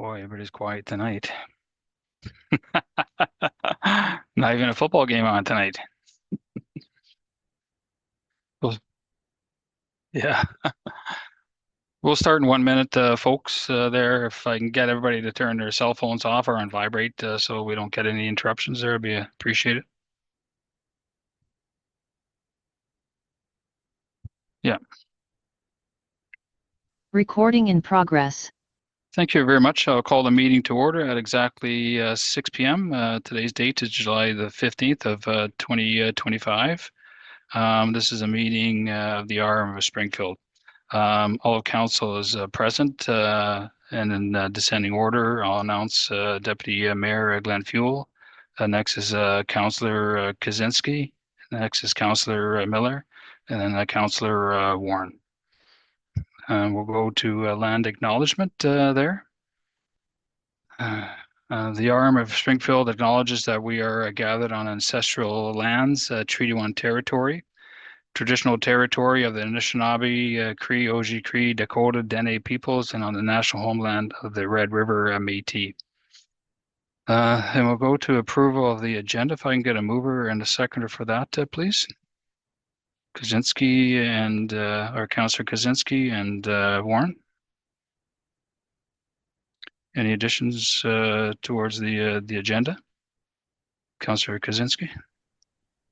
Boy, everybody's quiet tonight. Not even a football game on tonight. Yeah. We'll start in 1 minute, folks, there. If I can get everybody to turn their cell phones off or on vibrate so we don't get any interruptions there, it'd be appreciated. Yeah. Recording in progress. Thank you very much. I'll call the meeting to order at exactly 6 p.m. Today's date is July the 15th of 2025. This is a meeting of the RM of Springfield. All of council is present, and in descending order, I'll announce Deputy Mayor Glenn Fuel. Next is Councillor Kuczynski. Next is Councillor Miller, and then Councillor Warren. We'll go to land acknowledgement there. The RM of Springfield acknowledges that we are gathered on ancestral lands, Treaty 1 territory, traditional territory of the Anishinaabe, Cree, Oji, Cree, Dakota, Dene peoples, and on the national homeland of the Red River Métis. And we'll go to approval of the agenda. If I can get a mover and a seconder for that, please. Kuczynski and or Councillor Kuczynski and Warren. Any additions towards the agenda? Councillor Kuczynski.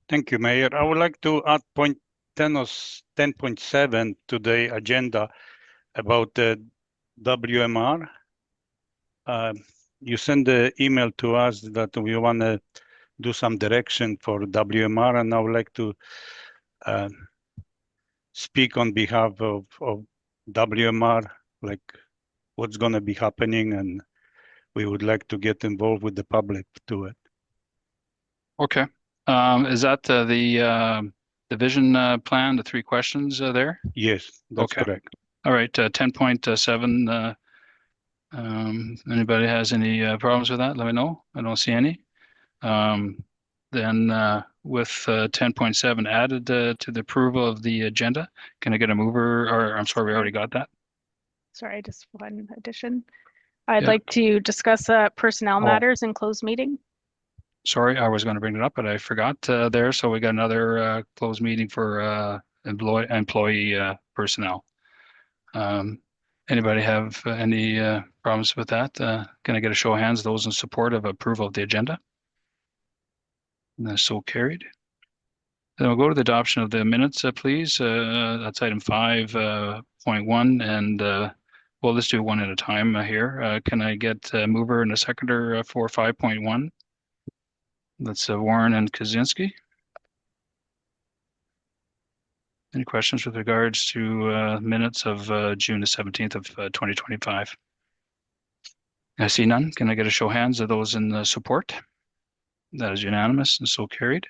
Thank you, Mayor. I would like to add point 10.7 to the agenda about the WMR. You send the email to us that we want to do some direction for WMR, and I would like to speak on behalf of WMR, like what's going to be happening, and we would like to get involved with the public to it. Okay. Is that the vision plan, the 3 questions there? Yes, that's correct. All right, 10.7. Anybody has any problems with that? Let me know. I don't see any. Then with 10.7 added to the approval of the agenda, can I get a mover? Or I'm sorry, we already got that. Sorry, just one addition. I'd like to discuss personnel matters in closed meeting. Sorry, I was going to bring it up, but I forgot there. So we got another closed meeting for employee personnel. Anybody have any problems with that? Can I get a show of hands, those in support of approval of the agenda? And that's so carried. Then we'll go to the adoption of the minutes, please. That's item 5.1, and we'll just do one at a time here. Can I get a mover and a seconder for 5.1? That's Warren and Kuczynski. Any questions with regards to minutes of June the 17th of 2025? I see none. Can I get a show of hands of those in support? That is unanimous and so carried.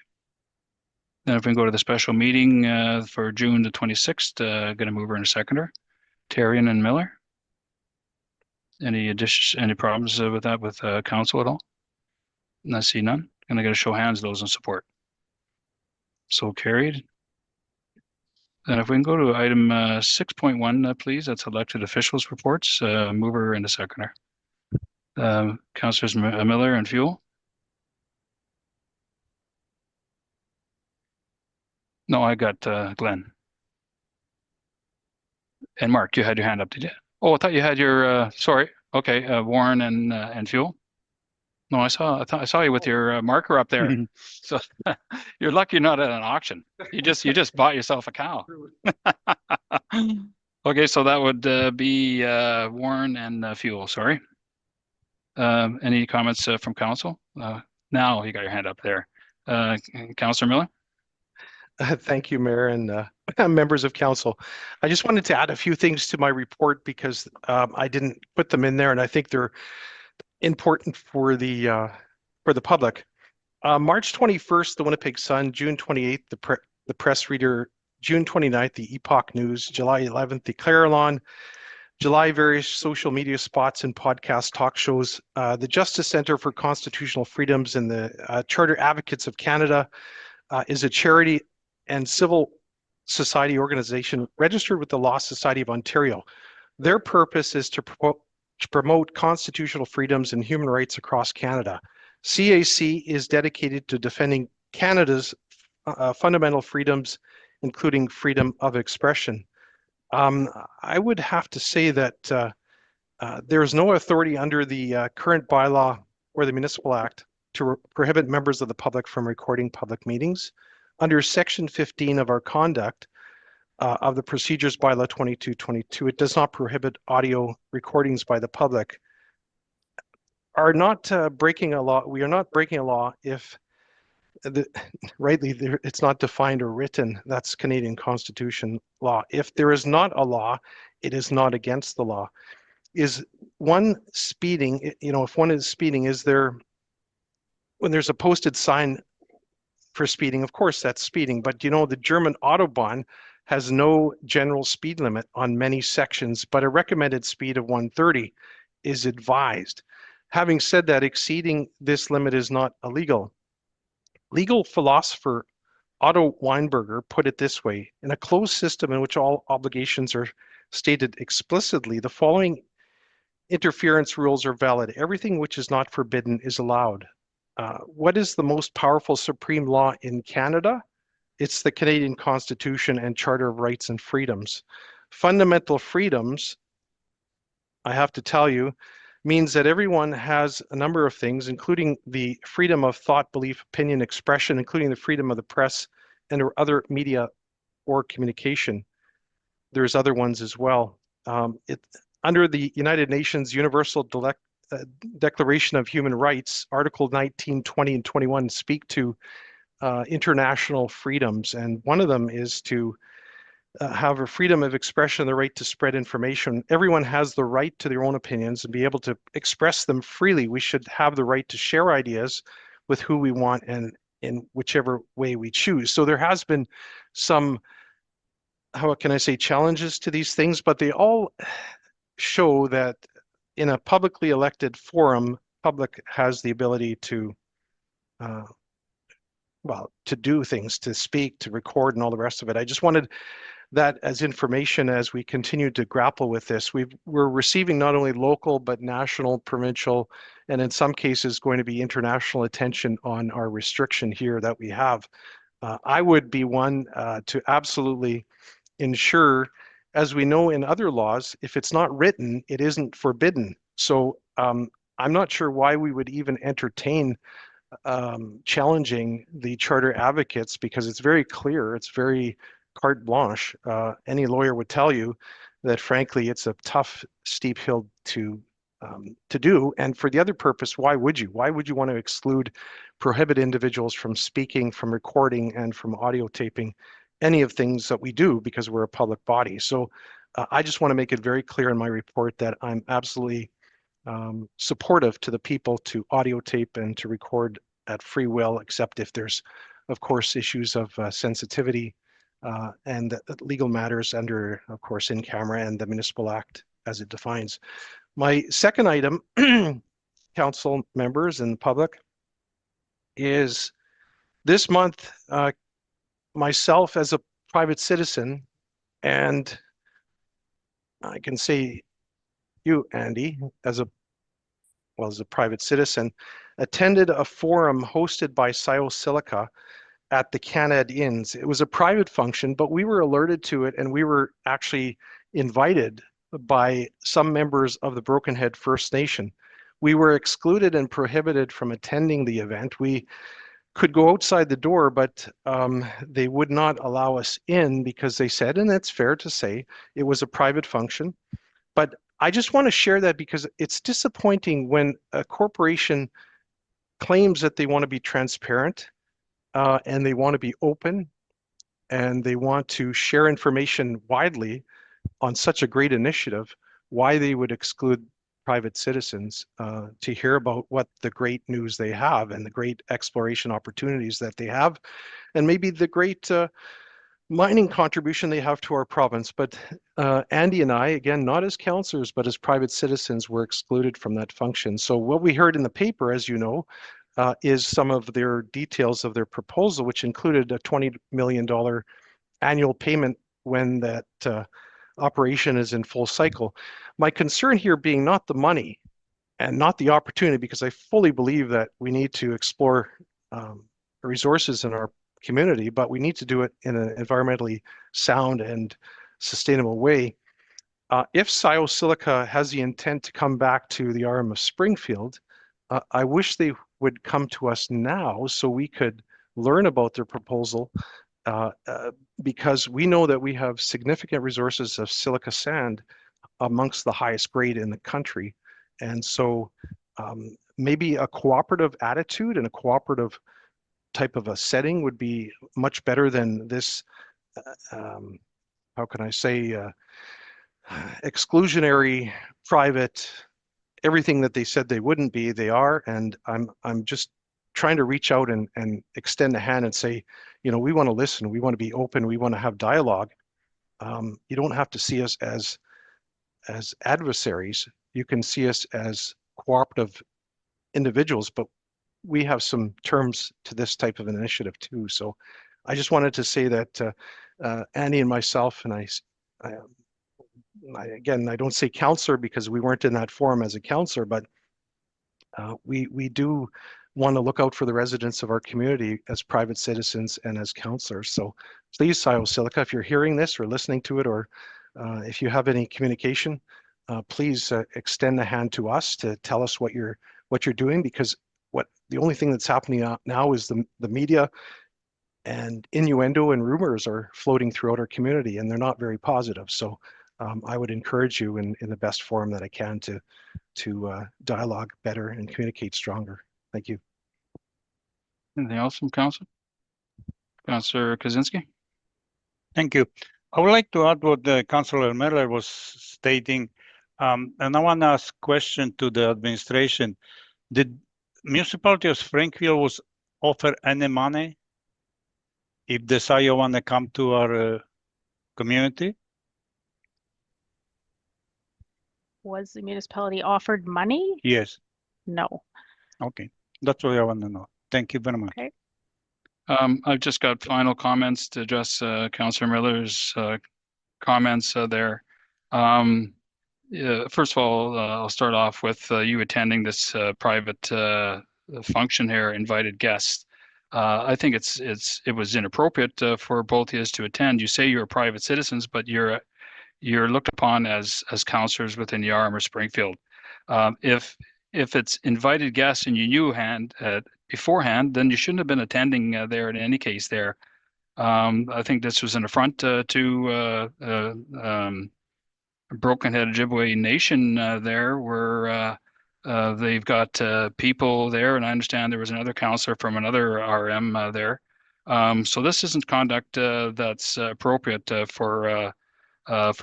Then if we can go to the special meeting for June the 26th, going to mover and a seconder. Therrien and Miller. Any additions, any problems with that with council at all? I see none. Can I get a show of hands those in support? So carried. Then if we can go to item 6.1, please, that's elected officials reports, mover and a seconder. Councillors Miller and Fuel. No, I got Glenn. And Mark, you had your hand up, did you? Oh, I thought you had your, sorry. Okay, Warren and Fuel. No, I saw you with your marker up there. So you're lucky you're not at an auction. You just bought yourself a cow. Okay, so that would be Warren and Fuel. Sorry. Any comments from council? Now you got your hand up there. Councillor Miller. Thank you, Mayor, and members of council. I just wanted to add a few things to my report because I didn't put them in there, and I think they're important for the public. March 21st, the Winnipeg Sun. June 28th, the Press Reader. June 29th, the Epoch News. July 11th, the Clarelon. July, various social media spots and podcast talk shows. The Justice Centre for Constitutional Freedoms and the Charter Advocates of Canada is a charity and civil society organization registered with the Law Society of Ontario. Their purpose is to to promote constitutional freedoms and human rights across Canada. CAC is dedicated to defending Canada's fundamental freedoms, including freedom of expression. I would have to say that there is no authority under the current bylaw or the Municipal Act to prohibit members of the public from recording public meetings. Under Section 15 of our conduct of the Procedures Bylaw 2222, it does not prohibit audio recordings by the public. Are not breaking a law. We are not breaking a law if rightly it's not defined or written. That's Canadian Constitution law. If there is not a law, it is not against the law. Is one speeding, if one is speeding, is there, when there's a posted sign for speeding, of course that's speeding, but the German Autobahn has no general speed limit on many sections, but a recommended speed of 130 is advised. Having said that, exceeding this limit is not illegal. Legal philosopher Otto Weinberger put it this way: in a closed system in which all obligations are stated explicitly, the following interference rules are valid. Everything which is not forbidden is allowed. What is the most powerful supreme law in Canada? It's the Canadian Constitution and Charter of Rights and Freedoms. Fundamental freedoms, I have to tell you, means that everyone has a number of things, including the freedom of thought, belief, opinion, expression, including the freedom of the press and or other media or communication. There's other ones as well. Under the United Nations Universal Declaration of Human Rights, Article 19, 20, and 21 speak to international freedoms, and one of them is to have a freedom of expression, the right to spread information. Everyone has the right to their own opinions and be able to express them freely. We should have the right to share ideas with who we want and in whichever way we choose. So there has been some, how can I say, challenges to these things, but they all show that in a publicly elected forum, public has the ability to to do things, to speak, to record, and all the rest of it. I just wanted that as information as we continue to grapple with this. We're receiving not only local, but national, provincial, and in some cases going to be international attention on our restriction here that we have. I would be one to absolutely ensure, as we know in other laws, if it's not written, it isn't forbidden. So I'm not sure why we would even entertain challenging the charter advocates, because it's very clear, it's very carte blanche. Any lawyer would tell you that, frankly, it's a tough, steep hill to do. And for the other purpose, why would you? Why would you want to exclude, prohibit individuals from speaking, from recording, and from audio taping any of things that we do because we're a public body? So I just want to make it very clear in my report that I'm absolutely supportive to the people to audio tape and to record at free will, except if there's, of course, issues of sensitivity and legal matters under, of course, in camera and the Municipal Act as it defines. My second item, council members and the public, is this month, myself as a private citizen, and I can say you, Andy, as a private citizen, attended a forum hosted by Sio Silica at the Canad Inns. It was a private function, but we were alerted to it, and we were actually invited by some members of the Broken Head First Nation. We were excluded and prohibited from attending the event. We could go outside the door, but they would not allow us in because they said, and that's fair to say, it was a private function. But I just want to share that because it's disappointing when a corporation claims that they want to be transparent and they want to be open and they want to share information widely on such a great initiative, why they would exclude private citizens to hear about what the great news they have and the great exploration opportunities that they have, and maybe the great mining contribution they have to our province. But Andy and I, again, not as councillors, but as private citizens, were excluded from that function. So what we heard in the paper, as you know, is some of their details of their proposal, which included a $20 million annual payment when that operation is in full cycle. My concern here being not the money and not the opportunity, because I fully believe that we need to explore resources in our community, but we need to do it in an environmentally sound and sustainable way. If Sio Silica has the intent to come back to the RM of Springfield, I wish they would come to us now so we could learn about their proposal, because we know that we have significant resources of silica sand amongst the highest grade in the country. And so maybe a cooperative attitude and a cooperative type of a setting would be much better than this, how can I say, exclusionary, private, everything that they said they wouldn't be, they are. And I'm just trying to reach out and extend a hand and say, you know, we want to listen, we want to be open, we want to have dialogue. You don't have to see us as adversaries. You can see us as cooperative individuals, but we have some terms to this type of an initiative too. So I just wanted to say that Annie and myself, and again, I don't say counselor because we weren't in that forum as a counselor, but we do want to look out for the residents of our community as private citizens and as counselors. So please, Sio Silica, if you're hearing this or listening to it, or if you have any communication, please extend a hand to us to tell us what you're doing, because the only thing that's happening now is the media and innuendo and rumors are floating throughout our community, and they're not very positive. So I would encourage you in the best forum that I can to dialogue better and communicate stronger. Thank you. Anything else from council? Councillor Kuczynski? Thank you. I would like to add what Councillor Miller was stating, and I want to ask a question to the administration. Did municipality of Springfield was offer any money if the Sio want to come to our community? Was the municipality offered money? Yes. No. Okay. That's what I want to know. Thank you very much. Okay. I've just got final comments to address Councillor Miller's comments there. First of all, I'll start off with you attending this private function here, invited guests. I think it was inappropriate for both of us to attend. You say you're private citizens, but you're looked upon as councillors within the RM of Springfield. If it's invited guests and you knew beforehand, then you shouldn't have been attending there in any case there. I think this was an affront to Broken-Headed Ojibwe Nation there, where they've got people there, and I understand there was another councillor from another RM there. So this isn't conduct that's appropriate for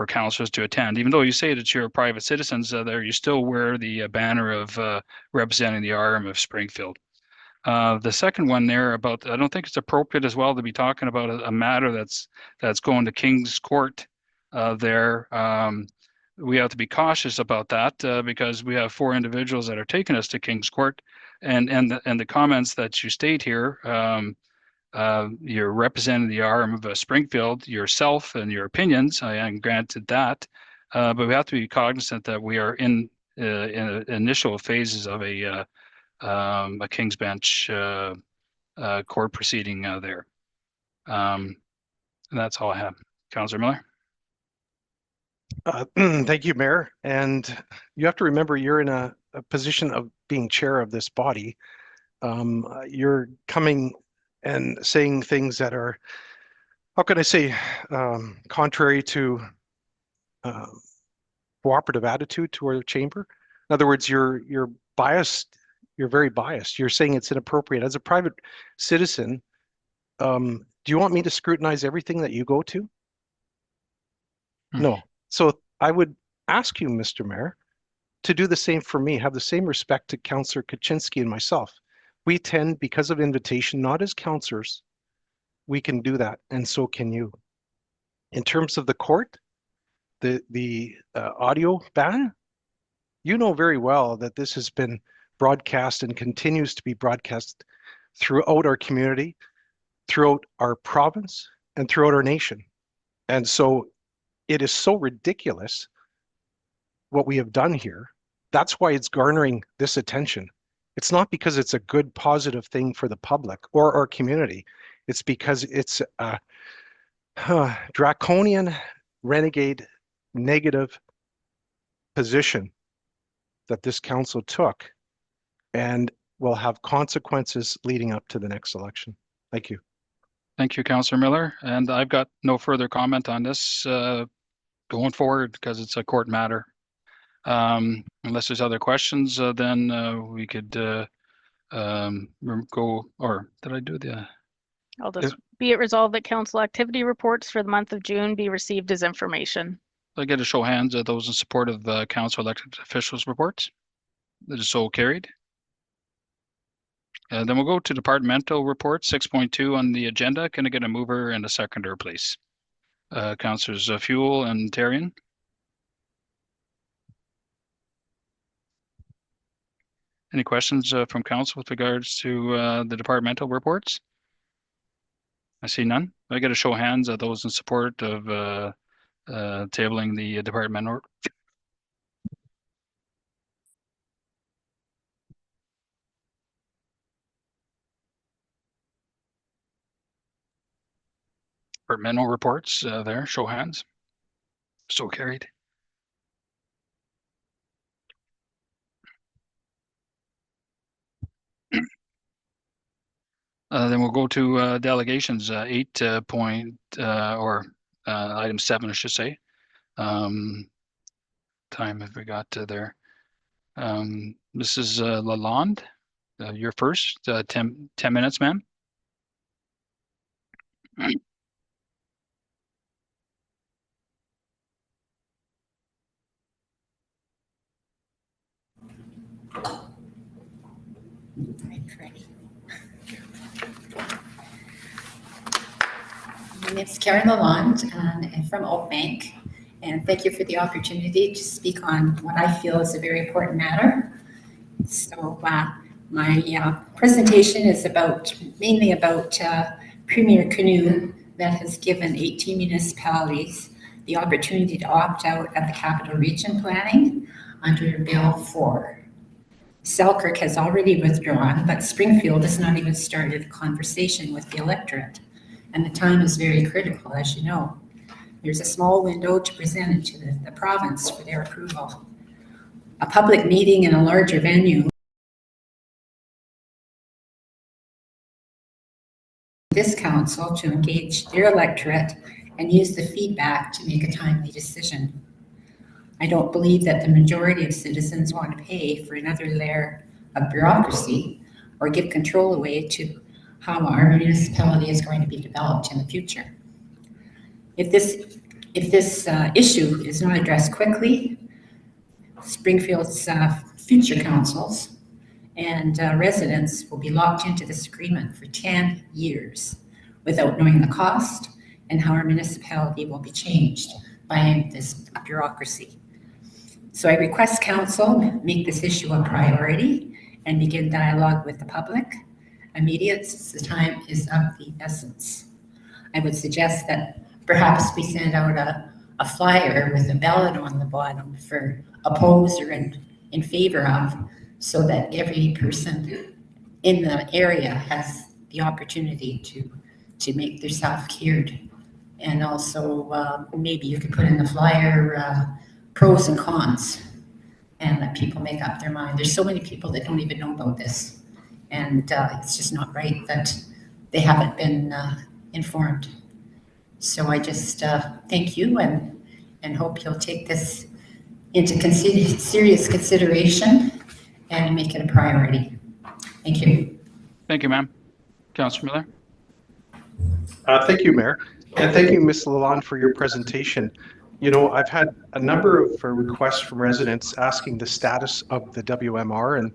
councillors to attend. Even though you say that you're private citizens there, you still wear the banner of representing the RM of Springfield. The second one there about, I don't think it's appropriate as well to be talking about a matter that's going to King's Court there. We have to be cautious about that because we have 4 individuals that are taking us to King's Court, and the comments that you state here, you're representing the RM of Springfield, yourself and your opinions. I am granted that, but we have to be cognizant that we are in initial phases of a King's Bench court proceeding there. And that's all I have. Councillor Miller? Thank you, Mayor. And you have to remember you're in a position of being chair of this body. You're coming and saying things that are, how can I say, contrary to cooperative attitude to our chamber. In other words, you're biased. You're very biased. You're saying it's inappropriate. As a private citizen, do you want me to scrutinize everything that you go to? No. So I would ask you, Mr. Mayor, to do the same for me. Have the same respect to Councillor Kuczynski and myself. We tend, because of invitation, not as councillors, we can do that, and so can you. In terms of the court, the audio ban, you know very well that this has been broadcast and continues to be broadcast throughout our community, throughout our province, and throughout our nation. And so it is so ridiculous what we have done here. That's why it's garnering this attention. It's not because it's a good, positive thing for the public or our community. It's because it's a draconian, renegade, negative position that this council took and will have consequences leading up to the next election. Thank you. Thank you, Councillor Miller. And I've got no further comment on this going forward because it's a court matter. Unless there's other questions, then we could go, or did I do the? I'll just be it resolved that council activity reports for the month of June be received as information. I get a show of hands of those in support of the council elected officials reports. That is so carried. Then we'll go to departmental reports, 6.2 on the agenda. Can I get a mover and a seconder, please? Councillors Fuel and Therrien. Any questions from council with regards to the departmental reports? I see none. I get a show of hands of those in support of tabling the departmental. Departmental reports there, show of hands. So carried. Then we'll go to delegations, 8 point, or item 7, I should say. Time have we got there? This is Lalonde. You're first, 10 minutes, ma'am. My name is Karen Lalonde, and I'm from Oakbank, and thank you for the opportunity to speak on what I feel is a very important matter. So my presentation is mainly about Premier Kinew that has given 18 municipalities the opportunity to opt out of the Capital Region planning under Bill 4. Selkirk has already withdrawn, but Springfield has not even started a conversation with the electorate. And the time is very critical, as you know. There's a small window to present it to the province for their approval. A public meeting in a larger venue, this council to engage their electorate and use the feedback to make a timely decision. I don't believe that the majority of citizens want to pay for another layer of bureaucracy or give control away to how our municipality is going to be developed in the future. If this issue is not addressed quickly, Springfield's future councils and residents will be locked into this agreement for 10 years without knowing the cost and how our municipality will be changed by this bureaucracy. So I request council make this issue a priority and begin dialogue with the public immediate, since the time is of the essence. I would suggest that perhaps we send out a flyer with a ballot on the bottom for oppose or in favor of, so that every person in the area has the opportunity to make themselves heard. And also maybe you could put in the flyer pros and cons and let people make up their mind. There's so many people that don't even know about this. And it's just not right that they haven't been informed. So I just thank you and hope you'll take this into serious consideration and make it a priority. Thank you. Thank you, ma'am. Councillor Miller. Thank you, Mayor. And thank you, Ms. Lalonde, for your presentation. You know, I've had a number of requests from residents asking the status of the WMR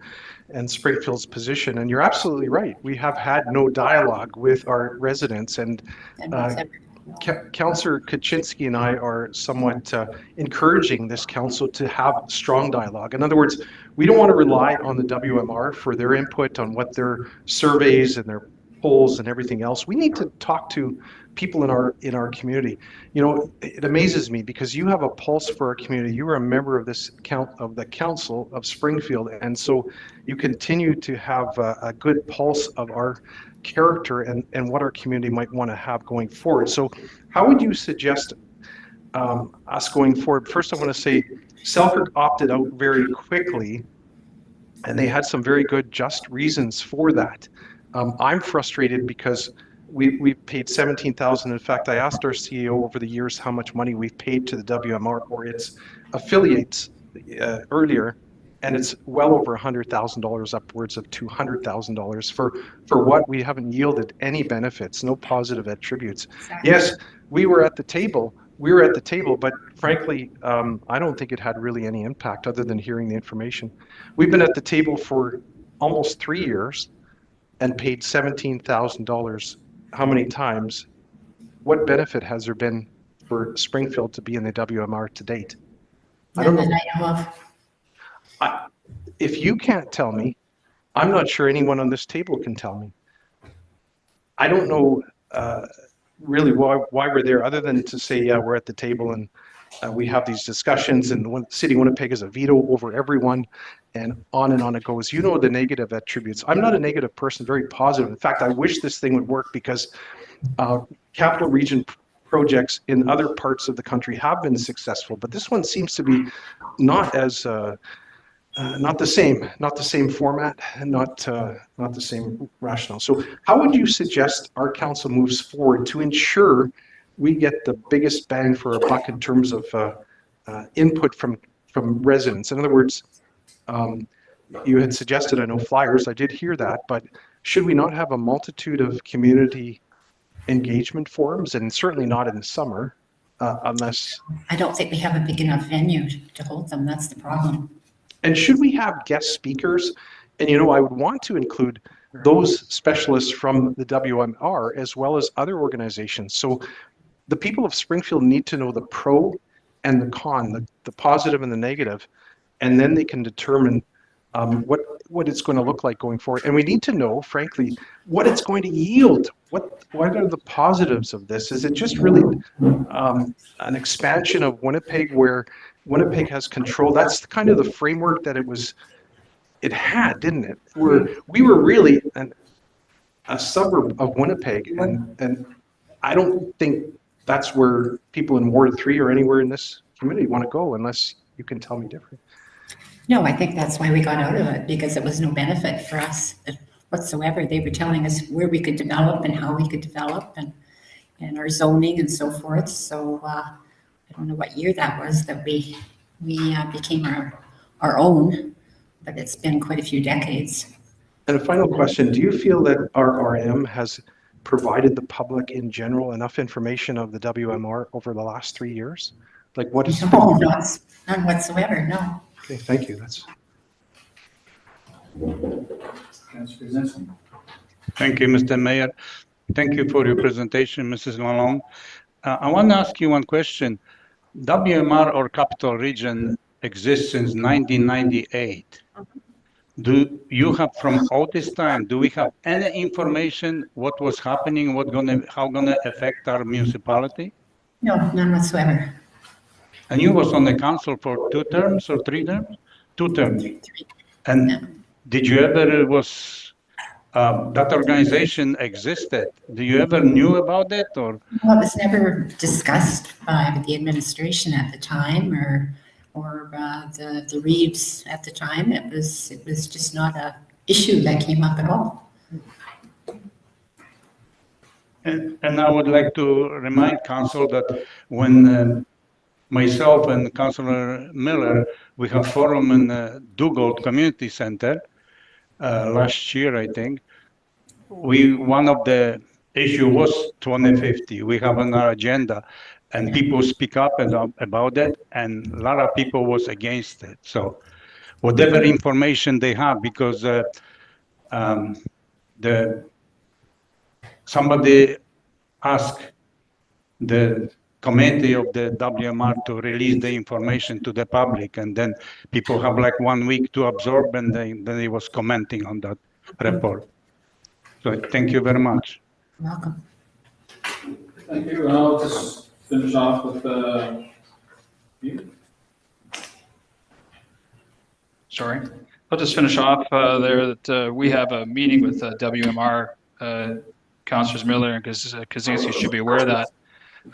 and Springfield's position. And you're absolutely right. We have had no dialogue with our residents. And Councillor Kuczynski and I are somewhat encouraging this council to have strong dialogue. In other words, we don't want to rely on the WMR for their input on what their surveys and their polls and everything else. We need to talk to people in our community. You know, it amazes me because you have a pulse for our community. You are a member of the Council of Springfield, and so you continue to have a good pulse of our character and what our community might want to have going forward. So how would you suggest us going forward? First, I want to say Selkirk opted out very quickly, and they had some very good, just reasons for that. I'm frustrated because we paid $17,000. In fact, I asked our CEO over the years how much money we've paid to the WMR or its affiliates earlier, and it's well over $100,000, upwards of $200,000 for what we haven't yielded any benefits, no positive attributes. Exactly. Yes, we were at the table. We were at the table, but frankly, I don't think it had really any impact other than hearing the information. We've been at the table for almost 3 years and paid $17,000. How many times? What benefit has there been for Springfield to be in the WMR to date? I don't know. None that I know of. If you can't tell me, I'm not sure anyone on this table can tell me. I don't know really why we're there, other than to say, yeah, we're at the table and we have these discussions, and the city of Winnipeg has a veto over everyone, and on it goes. You know the negative attributes. I'm not a negative person, very positive. In fact, I wish this thing would work because capital region projects in other parts of the country have been successful, but this one seems to be not as not the same format, and not the same rationale. So how would you suggest our council moves forward to ensure we get the biggest bang for our buck in terms of input from residents? In other words, you had suggested, I know, flyers. I did hear that, but should we not have a multitude of community engagement forums, and certainly not in the summer, unless... I don't think we have a big enough venue to hold them. That's the problem. And should we have guest speakers? And, you know, I would want to include those specialists from the WMR as well as other organizations. So the people of Springfield need to know the pro and the con, the positive and the negative, and then they can determine what it's going to look like going forward. And we need to know, frankly, what it's going to yield. What are the positives of this? Is it just really an expansion of Winnipeg, where Winnipeg has control? That's kind of the framework that it had, didn't it? We were really a suburb of Winnipeg, and I don't think that's where people in Ward 3 or anywhere in this community want to go, unless you can tell me different. No, I think that's why we got out of it, because it was no benefit for us whatsoever. They were telling us where we could develop and how we could develop, and our zoning and so forth. So I don't know what year that was that we became our own, but it's been quite a few decades. And a final question, do you feel that our RM has provided the public in general enough information of the WMR over the last 3 years? Like what is... No, none whatsoever, no. Okay, thank you. That's... Thank you, Mr. Mayor. Thank you for your presentation, Mrs. Lalonde. I want to ask you one question. WMR, or Capital Region, exists since 1998. Do you have, from all this time, do we have any information what was happening, how gonna affect our municipality? No, none whatsoever. And you was on the council for 2 terms or 3 terms? 2 terms. And did you ever that organization existed? Do you ever knew about it, or? Well, it was never discussed by the administration at the time, or the Reeves at the time. It was just not a issue that came up at all. And I would like to remind council that when myself and Councillor Miller, we have forum in Dugald Community Center last year, I think. One of the issue was 2050. We have on our agenda, and people speak up about it, and a lot of people was against it. So whatever information they have, because somebody asked the committee of the WMR to release the information to the public, and then people have like 1 week to absorb, and then they was commenting on that report. So thank you very much. Welcome. Thank you. I'll just finish off with you. Sorry. I'll just finish off there that we have a meeting with WMR. Councillors Miller and Kuczynski should be aware of that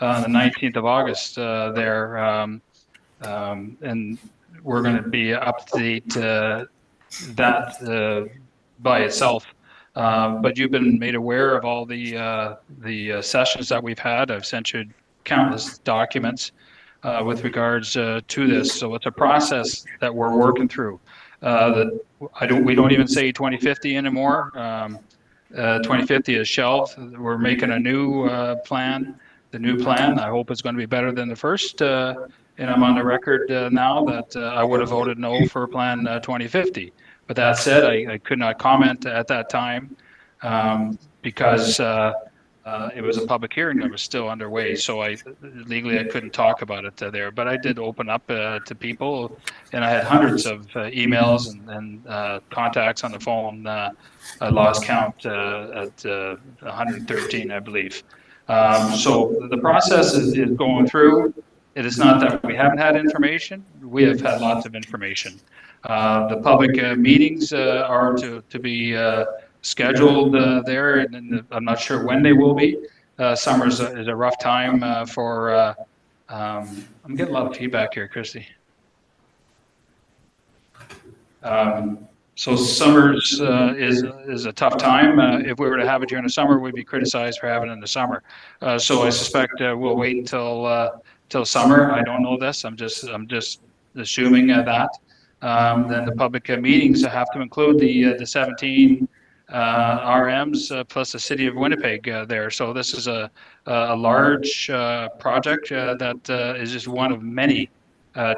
on the 19th of August there. And we're going to be up to date that by itself. But you've been made aware of all the sessions that we've had. I've sent you countless documents with regards to this. So it's a process that we're working through. We don't even say 2050 anymore. 2050 is shelved. We're making a new plan. The new plan, I hope, is going to be better than the first. And I'm on the record now that I would have voted no for Plan 2050. But that said, I could not comment at that time because it was a public hearing that was still underway. So legally I couldn't talk about it there. But I did open up to people, and I had hundreds of emails and contacts on the phone. I lost count at 113, I believe. So the process is going through. It is not that we haven't had information. We have had lots of information. The public meetings are to be scheduled there, and I'm not sure when they will be. Summer is a rough time for. I'm getting a lot of feedback here, Christy. So summers is a tough time. If we were to have it during the summer, we'd be criticized for having it in the summer. So I suspect we'll wait until summer. I don't know this. I'm just assuming that. Then the public meetings have to include the 17 RMs plus the city of Winnipeg there. So this is a large project that is just one of many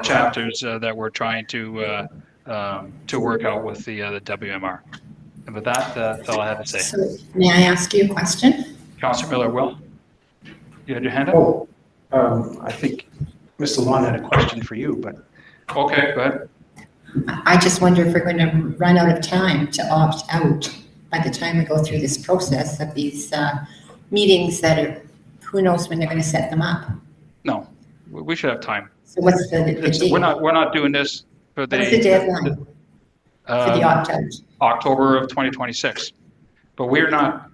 chapters that we're trying to work out with the WMR. And with that, that's all I have to say. So may I ask you a question? Councillor Miller, Will, you had your hand up? Oh, I think Ms. Lalonde had a question for you, but. Okay, go ahead. I just wonder if we're going to run out of time to opt out by the time we go through this process of these meetings that are, who knows when they're going to set them up. No, we should have time. So what's the date? We're not doing this for What's the deadline for the opt out? October of 2026. But we're not,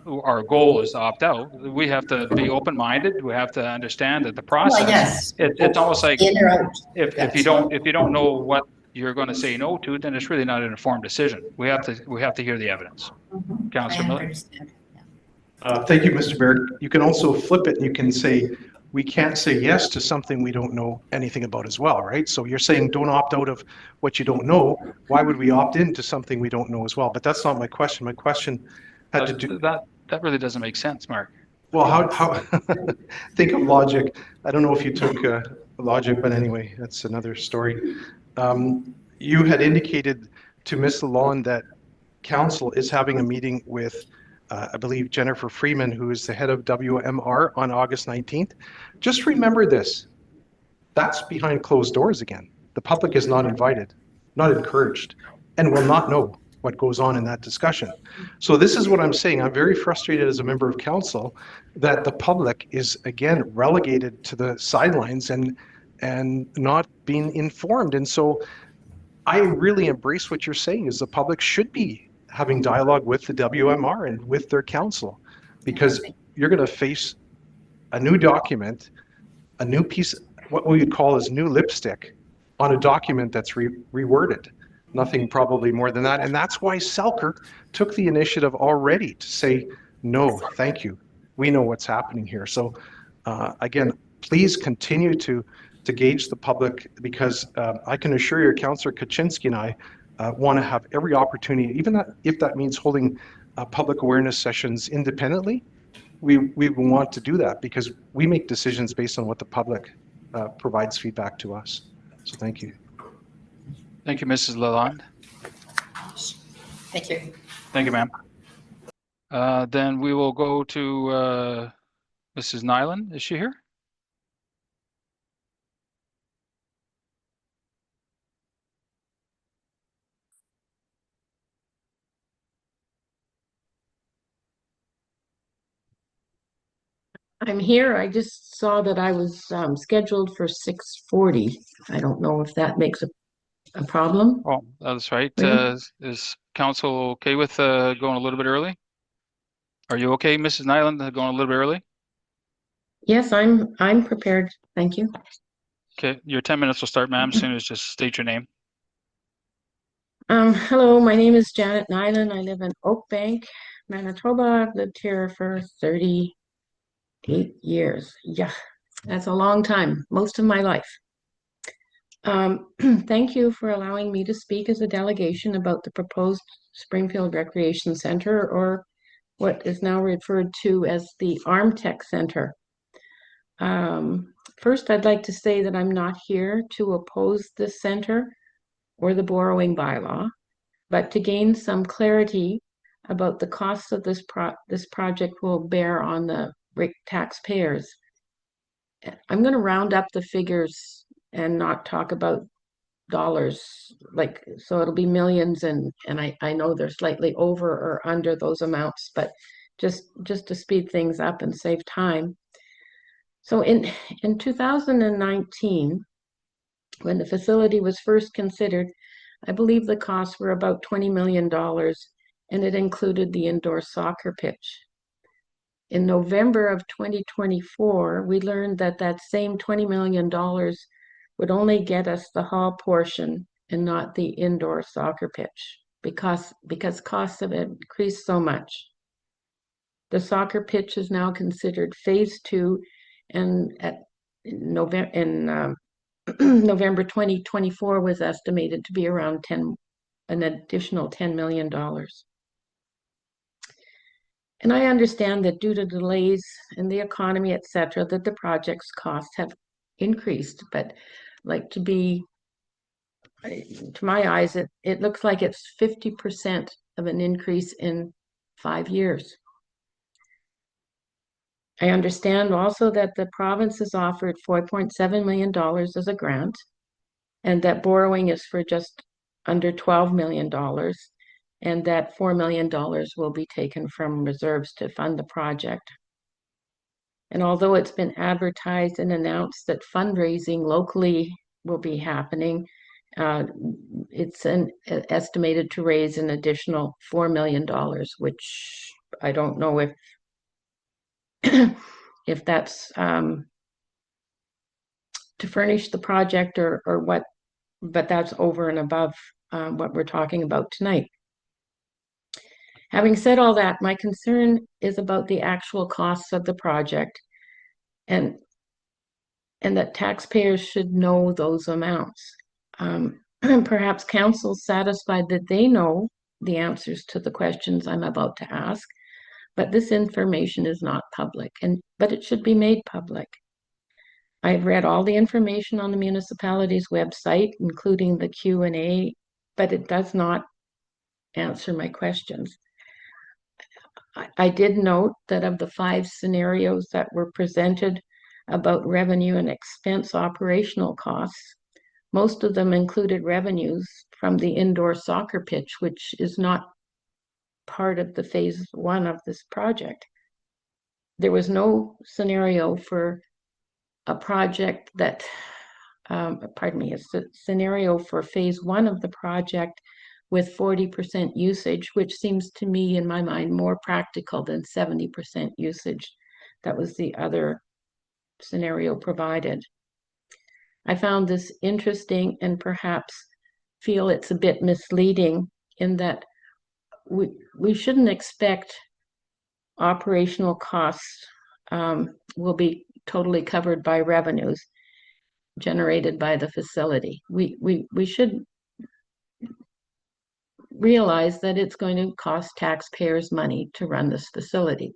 our goal is to opt out. We have to be open-minded. We have to understand that the process, Well, yes. it's almost like In or out? if you don't know what you're going to say no to, then it's really not an informed decision. We have to hear the evidence. Councillor I Miller. understand. Thank you, Mr. Baird. You can also flip it and you can say, we can't say yes to something we don't know anything about as well, right? So you're saying don't opt out of what you don't know. Why would we opt into something we don't know as well? But that's not my question. My question had to do... That really doesn't make sense, Mark. Well, how think of logic. I don't know if you took logic, but anyway, that's another story. You had indicated to Ms. Lalonde that council is having a meeting with I believe Jennifer Freeman, who is the head of WMR, on August 19th. Just remember this, that's behind closed doors again. The public is not invited, not encouraged, and will not know what goes on in that discussion. So this is what I'm saying. I'm very frustrated as a member of council that the public is again relegated to the sidelines and not being informed. And so I really embrace what you're saying is the public should be having dialogue with the WMR and with their council, because you're going to face a new document, a new piece, what we would call as new lipstick on a document that's reworded. Nothing probably more than that. And that's why Selkirk took the initiative already to say, no, thank you. We know what's happening here. So again, please continue to gauge the public, because I can assure you, Councillor Kuczynski and I want to have every opportunity, even if that means holding public awareness sessions independently, we want to do that because we make decisions based on what the public provides feedback to us. So thank you. Thank you, Mrs. Lalonde. Thank you. Thank you, ma'am. Then we will go to Mrs. Nylen. Is she here? I'm here. I just saw that I was scheduled for 6:40. I don't know if that makes a problem. Oh, that's right. Really? Is council okay with going a little bit early? Are you okay, Mrs. Nylen, going a little bit early? Yes, I'm prepared. Thank you. Okay, your 10 minutes will start, ma'am, as soon as just state your name. Hello, my name is Janet Nylen. I live in Oakbank, Manitoba. I've lived here for 38 years. Yeah, that's a long time, most of my life. Thank you for allowing me to speak as a delegation about the proposed Springfield Recreation Center, or what is now referred to as the Armtech Center. First, I'd like to say that I'm not here to oppose this center or the borrowing bylaw, but to gain some clarity about the costs of this project will bear on the taxpayers. I'm going to round up the figures and not talk about dollars, like, so it'll be millions, and I know they're slightly over or under those amounts, but just to speed things up and save time. So in 2019, when the facility was first considered, I believe the costs were about $20 million, and it included the indoor soccer pitch. In November of 2024, we learned that that same $20 million would only get us the hall portion and not the indoor soccer pitch, because costs have increased so much. The soccer pitch is now considered phase 2, and November 2024 was estimated to be around an additional $10 million. And I understand that due to delays in the economy, etc., that the project's costs have increased, but like to my eyes, it looks like it's 50% of an increase in 5 years. I understand also that the province has offered $4.7 million as a grant, and that borrowing is for just under $12 million, and that $4 million will be taken from reserves to fund the project. And although it's been advertised and announced that fundraising locally will be happening, it's estimated to raise an additional $4 million, which I don't know if if that's to furnish the project or what, but that's over and above what we're talking about tonight. Having said all that, my concern is about the actual costs of the project, and that taxpayers should know those amounts. Perhaps council's satisfied that they know the answers to the questions I'm about to ask, but this information is not public, but it should be made public. I've read all the information on the municipality's website, including the Q&A, but it does not answer my questions. I did note that of the 5 scenarios that were presented about revenue and expense operational costs, most of them included revenues from the indoor soccer pitch, which is not part of the phase 1 of this project. There was no scenario for a project that, a scenario for phase 1 of the project with 40% usage, which seems to me, in my mind, more practical than 70% usage. That was the other scenario provided. I found this interesting and perhaps feel it's a bit misleading in that we shouldn't expect operational costs will be totally covered by revenues generated by the facility. We should realize that it's going to cost taxpayers money to run this facility.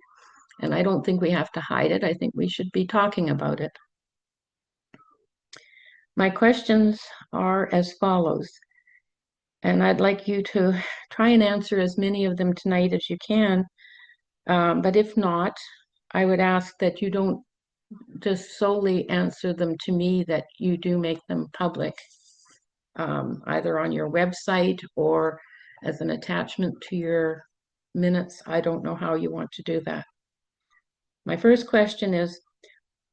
And I don't think we have to hide it. I think we should be talking about it. My questions are as follows, and I'd like you to try and answer as many of them tonight as you can. But if not, I would ask that you don't just solely answer them to me, that you do make them public, either on your website or as an attachment to your minutes. I don't know how you want to do that. My first question is,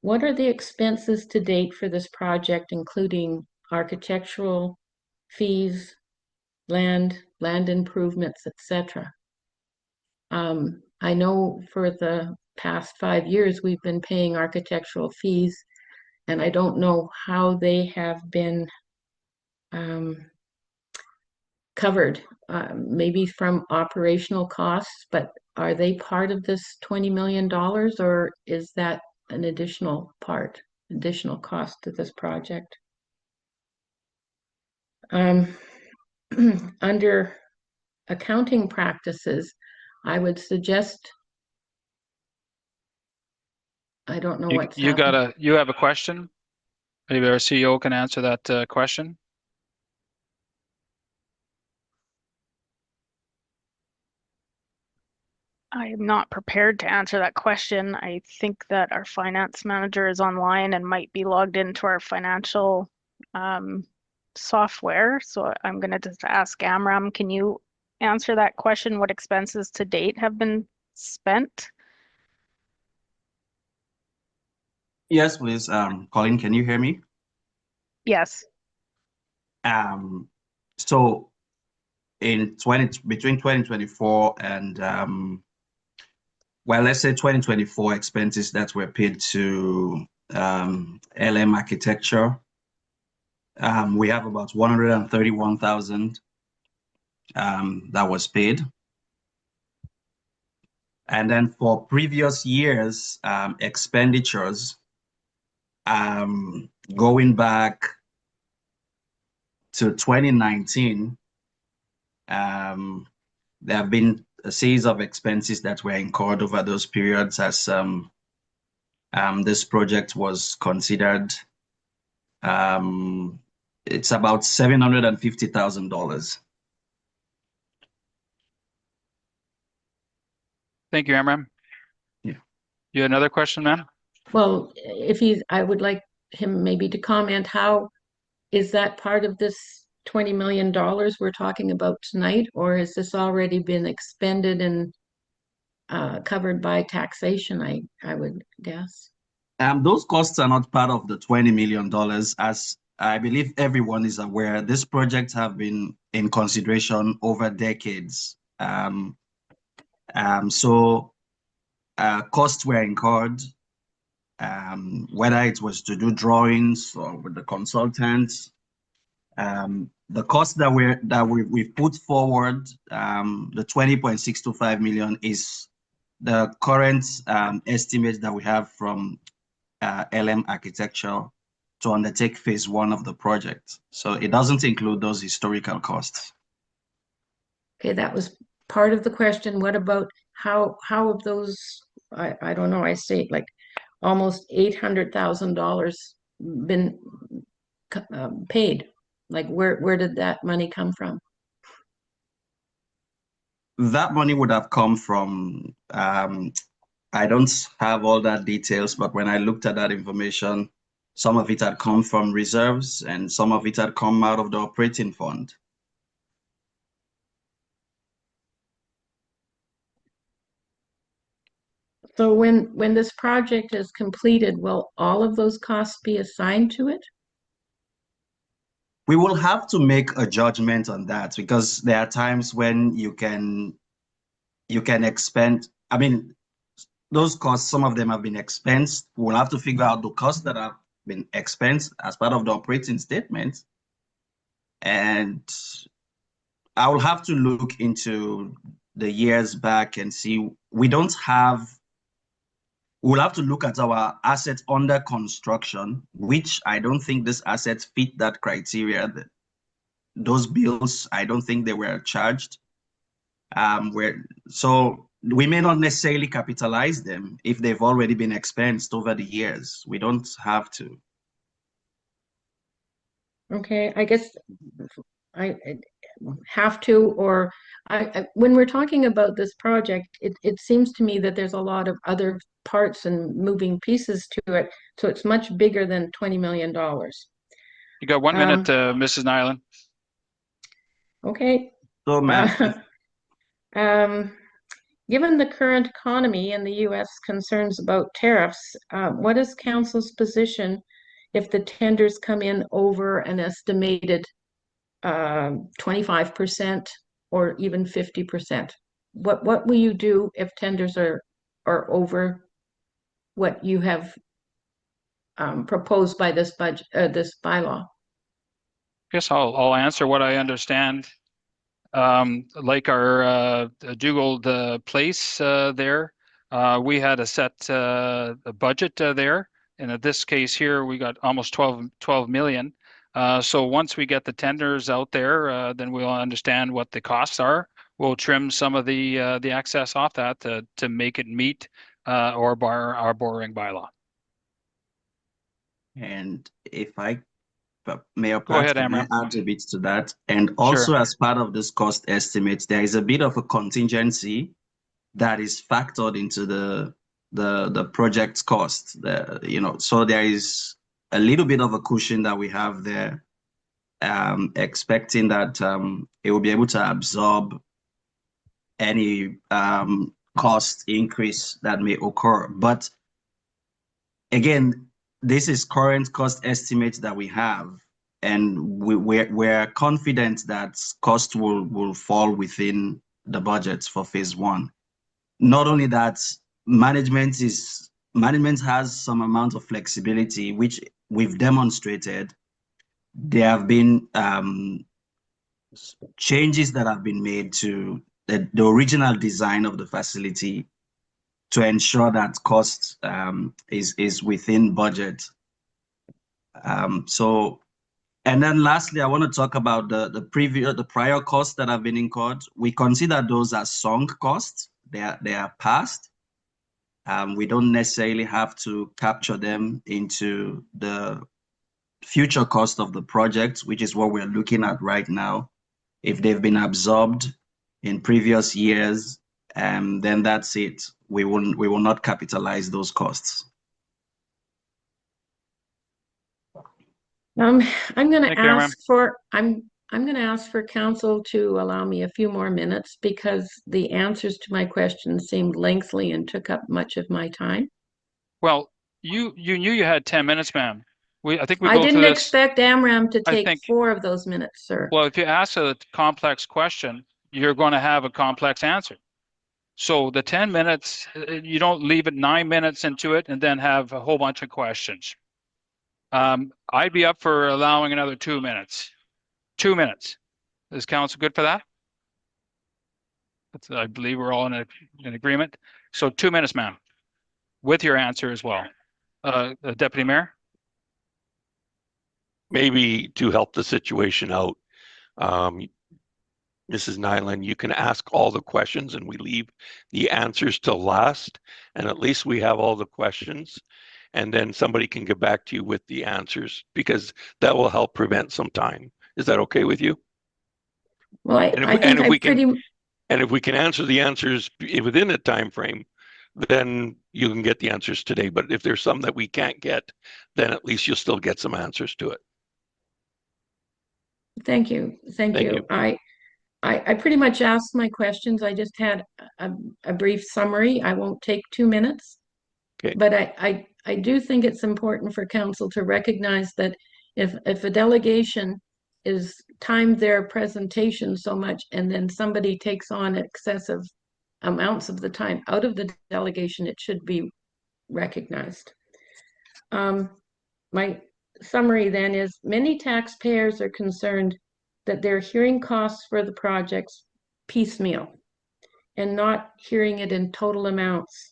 what are the expenses to date for this project, including architectural fees, land improvements, etc.? I know for the past 5 years we've been paying architectural fees, and I don't know how they have been covered, maybe from operational costs, but are they part of this $20 million, or is that an additional cost to this project? Under accounting practices, I would suggest, I don't know what's happening. You have a question? Maybe our CEO can answer that question. I am not prepared to answer that question. I think that our finance manager is online and might be logged into our financial software. So I'm going to just ask Amram, can you answer that question? What expenses to date have been spent? Yes, please. Colin, can you hear me? Yes. So between 2024 and well, let's say 2024 expenses that were paid to LM Architecture, we have about 131,000 that was paid. And then for previous years expenditures, going back to 2019, there have been a series of expenses that were incurred over those periods as this project was considered. It's about $750,000. Thank you, Amram. Yeah. You had another question, ma'am? Well, I would like him maybe to comment, how is that part of this $20 million we're talking about tonight, or has this already been expended and covered by taxation, I would guess? Those costs are not part of the $20 million. As I believe everyone is aware, these projects have been in consideration over decades. So costs were incurred, whether it was to do drawings or with the consultants. The cost that we've put forward, the 20.625 million, is the current estimate that we have from LM Architecture to undertake phase 1 of the project. So it doesn't include those historical costs. Okay, that was part of the question. What about how have those, I don't know, I say like almost $800,000 been paid? Like where did that money come from? That money would have come from, I don't have all that details, but when I looked at that information, some of it had come from reserves and some of it had come out of the operating fund. So when this project is completed, will all of those costs be assigned to it? We will have to make a judgment on that, because there are times when you can expend, I mean, those costs, some of them have been expensed. We'll have to figure out the costs that have been expensed as part of the operating statement. And I will have to look into the years back and see. We'll have to look at our assets under construction, which I don't think this assets fit that criteria. Those bills, I don't think they were charged. So we may not necessarily capitalize them if they've already been expensed over the years. We don't have to. Okay, I guess I have to, or when we're talking about this project, it seems to me that there's a lot of other parts and moving pieces to it, so it's much bigger than $20 million. You got 1 minute, Mrs. Nylen. Okay. So, ma'am, given the current economy and the U.S. concerns about tariffs, what is council's position if the tenders come in over an estimated 25% or even 50%? What will you do if tenders are over what you have proposed by this budget, this bylaw? Guess I'll answer what I understand. Like our Dugald place there, we had a set a budget there. And in this case here, we got almost 12 million. So once we get the tenders out there, then we'll understand what the costs are. We'll trim some of the excess off that to make it meet our borrowing bylaw. And if I, Mayor Go ahead, Pat, can I Amram. add a bit to that? And also, Sure. as part of this cost estimate, there is a bit of a contingency that is factored into the project's cost. So there is a little bit of a cushion that we have there, expecting that it will be able to absorb any cost increase that may occur. But again, this is current cost estimates that we have, and we're confident that cost will fall within the budgets for phase one. Not only that, management has some amount of flexibility, which we've demonstrated. There have been changes that have been made to the original design of the facility to ensure that cost is within budget. And then lastly, I want to talk about the prior costs that have been incurred. We consider those as sunk costs. They are past. We don't necessarily have to capture them into the future cost of the project, which is what we're looking at right now. If they've been absorbed in previous years, then that's it. We will not capitalize those costs. I'm going to Thank you, Amram. I'm going to ask for council to allow me a few more minutes because the answers to my questions seemed lengthy and took up much of my time. Well, you knew you had 10 minutes, ma'am. I think we I go didn't through this. expect Amram to I take think- 4 of those minutes, sir. Well, if you ask a complex question, you're going to have a complex answer. So the 10 minutes, you don't leave it 9 minutes into it and then have a whole bunch of questions. I'd be up for allowing another 2 minutes. 2 minutes. Is council good for that? I believe we're all in agreement. So 2 minutes, ma'am, with your answer as well. Deputy Mayor? Maybe to help the situation out, Mrs. Nylen, you can ask all the questions and we leave the answers till last, and at least we have all the questions, and then somebody can get back to you with the answers, because that will help prevent some time. Is that okay with you? Well, And if we can answer the answers within a time frame, then you can get the answers today. But if there's some that we can't get, then at least you'll still get some answers to it. Thank you. Thank you. I pretty much asked my questions. I just had a brief summary. I won't take 2 minutes. Okay. But I do think it's important for council to recognize that if a delegation is timed their presentation so much and then somebody takes on excessive amounts of the time out of the delegation, it should be recognized. My summary then is many taxpayers are concerned that they're hearing costs for the projects piecemeal and not hearing it in total amounts.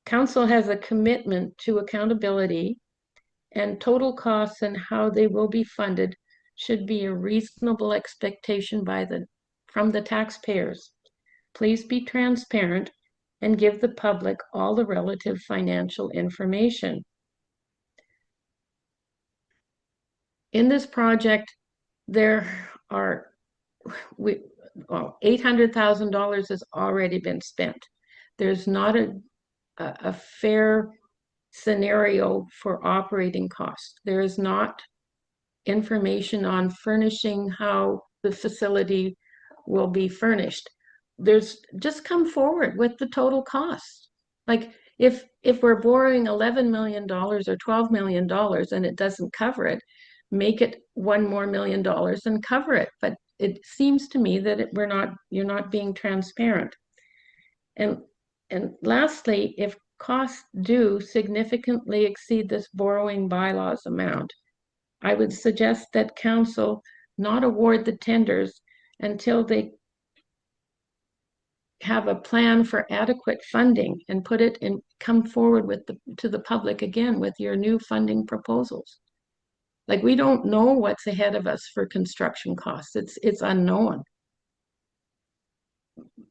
Council has a commitment to accountability, and total costs and how they will be funded should be a reasonable expectation from the taxpayers. Please be transparent and give the public all the relative financial information. In this project, there are, $800,000 has already been spent. There's not a fair scenario for operating costs. There is not information on furnishing how the facility will be furnished. there's just come forward with the total cost. Like if we're borrowing $11 million or $12 million and it doesn't cover it, make it $1 more million and cover it. But it seems to me that you're not being transparent. And lastly, if costs do significantly exceed this borrowing bylaws amount, I would suggest that council not award the tenders until they have a plan for adequate funding and put it in, come forward to the public again with your new funding proposals. Like, we don't know what's ahead of us for construction costs. It's unknown.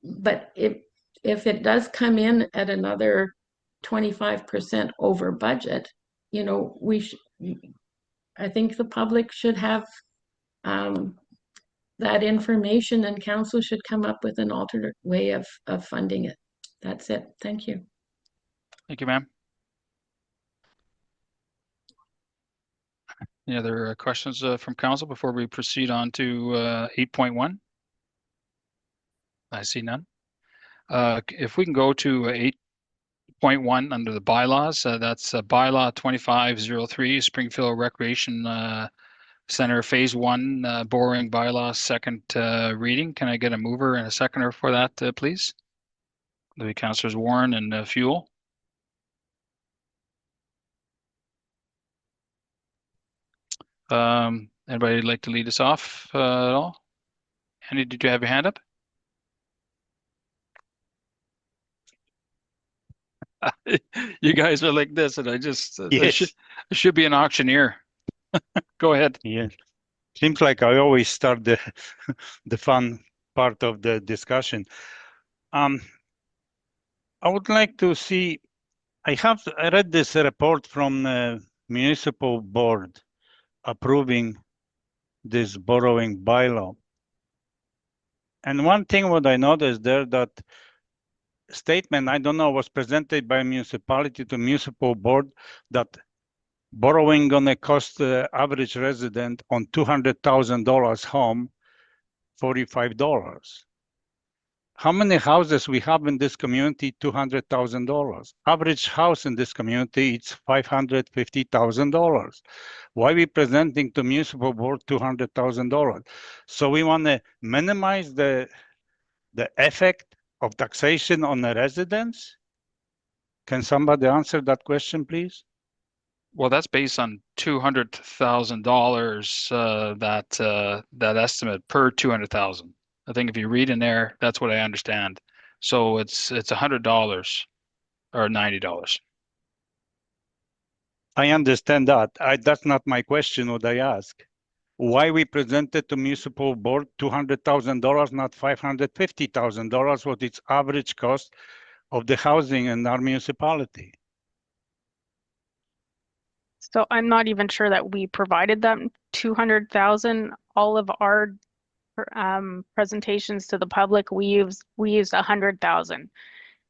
But if it does come in at another 25% over budget, you know, I think the public should have that information, and council should come up with an alternate way of funding it. That's it. Thank you. Thank you, ma'am. Any other questions from council before we proceed on to 8.1? I see none. If we can go to 8.1 under the bylaws, that's bylaw 2503, Springfield Recreation Center Phase 1 borrowing bylaw, second reading. Can I get a mover and a seconder for that, please? The Councillors Warren and Fuel. Anybody like to lead us off at all? Andy, did you have your hand up? You guys are like this, and I just Yes. I should be an auctioneer. Go ahead. Yeah. Seems like I always start the the fun part of the discussion. I would like to see, I read this report from the municipal board approving this borrowing bylaw. And one thing what I noticed there, that statement, I don't know, was presented by municipality to municipal board that borrowing gonna cost the average resident on $200,000 home $45. How many houses we have in this community? $200,000. Average house in this community, it's $550,000. Why are we presenting to municipal board $200,000? So we want to minimize the effect of taxation on the residents? Can somebody answer that question, please? Well, that's based on $200,000. That estimate per 200,000. I think if you read in there, that's what I understand. So it's $100 or $90. I understand that. That's not my question. What I ask, why we presented to municipal board $200,000, not $550,000? What its average cost of the housing in our municipality? So I'm not even sure that we provided them 200,000. All of our presentations to the public, we used 100,000,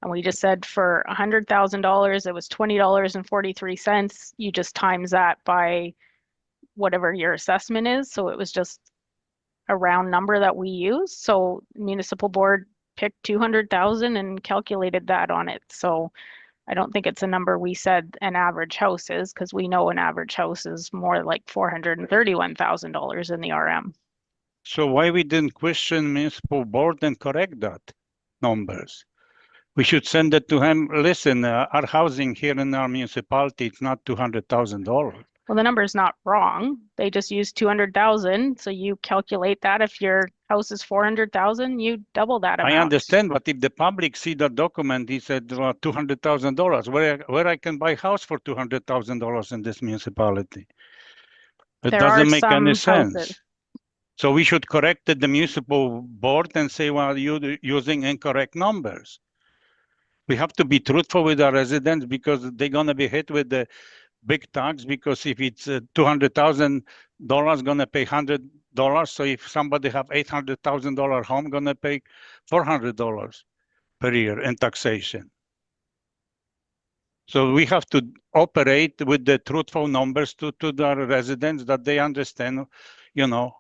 and we just said for $100,000 it was $20.43. You just times that by whatever your assessment is. So it was just a round number that we use. So municipal board picked 200,000 and calculated that on it. So I don't think it's a number we said an average house is, because we know an average house is more like $431,000 in the RM. So why we didn't question municipal board and correct that numbers? We should send it to him. Listen, our housing here in our municipality, it's not $200,000. Well, the number is not wrong. They just used 200,000. So you calculate that. If your house is 400,000, you double that amount. I understand, but if the public see the document, he said $200,000. Where I can buy house for $200,000 in this municipality? It doesn't make any sense. So we should correct the municipal board and say, well, you're using incorrect numbers. We have to be truthful with our residents, because they're going to be hit with the big tax, because if it's $200,000, going to pay $100. So if somebody have $800,000 home, going to pay $400 per year in taxation. So we have to operate with the truthful numbers to the residents, that they understand, you know,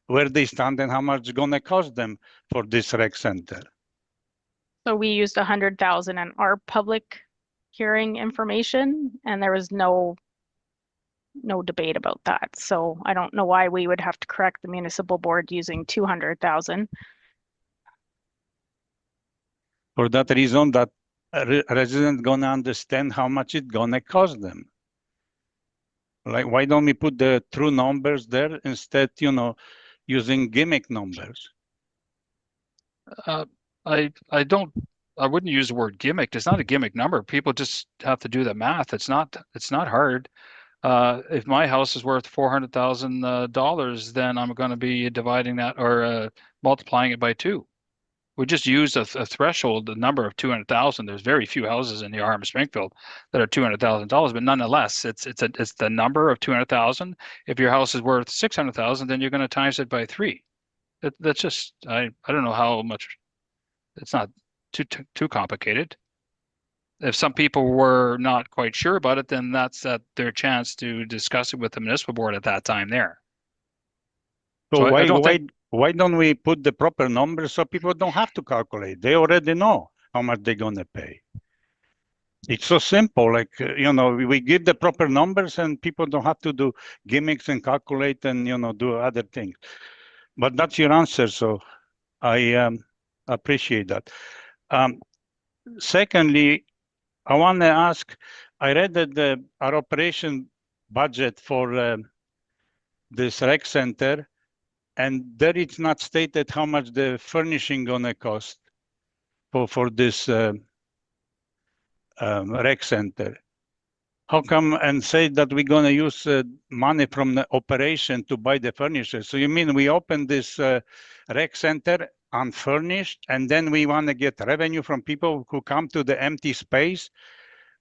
where they stand and how much it's going to cost them for this rec center. So we used 100,000 in our public hearing information, and there was no debate about that. So I don't know why we would have to correct the municipal board using 200,000. For that reason, that resident gonna understand how much it's gonna cost them. Like, why don't we put the true numbers there instead, using gimmick numbers? I wouldn't use the word gimmick. It's not a gimmick number. People just have to do the math. It's not hard. If my house is worth $400,000, then I'm going to be dividing that or multiplying it by 2. We just used a threshold, a number of 200,000. There's very few houses in the RM of Springfield that are $200,000, but nonetheless, it's the number of 200,000. If your house is worth 600,000, then you're going to times it by 3. That's just I don't know how much. It's not too complicated. If some people were not quite sure about it, then that's their chance to discuss it with the municipal board at that time there. So I don't think why don't we put the proper numbers so people don't have to calculate? They already know how much they're gonna pay. It's so simple, like, we give the proper numbers and people don't have to do gimmicks and calculate and, do other things. But that's your answer, so I appreciate that. Secondly, I want to ask, I read that our operation budget for this rec center, and there it's not stated how much the furnishing gonna cost for this rec center. How come and say that we're gonna use money from the operation to buy the furniture? So you mean we open this rec center unfurnished, and then we want to get revenue from people who come to the empty space,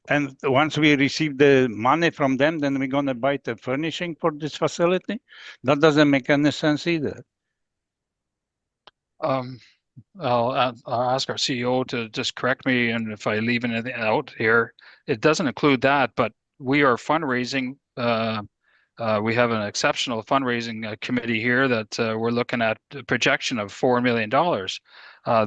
and once we receive the money from them, then we're going to buy the furnishing for this facility? That doesn't make any sense either. I'll ask our CEO to just correct me, and if I leave anything out here, it doesn't include that, but we are fundraising. We have an exceptional fundraising committee here that we're looking at a projection of $4 million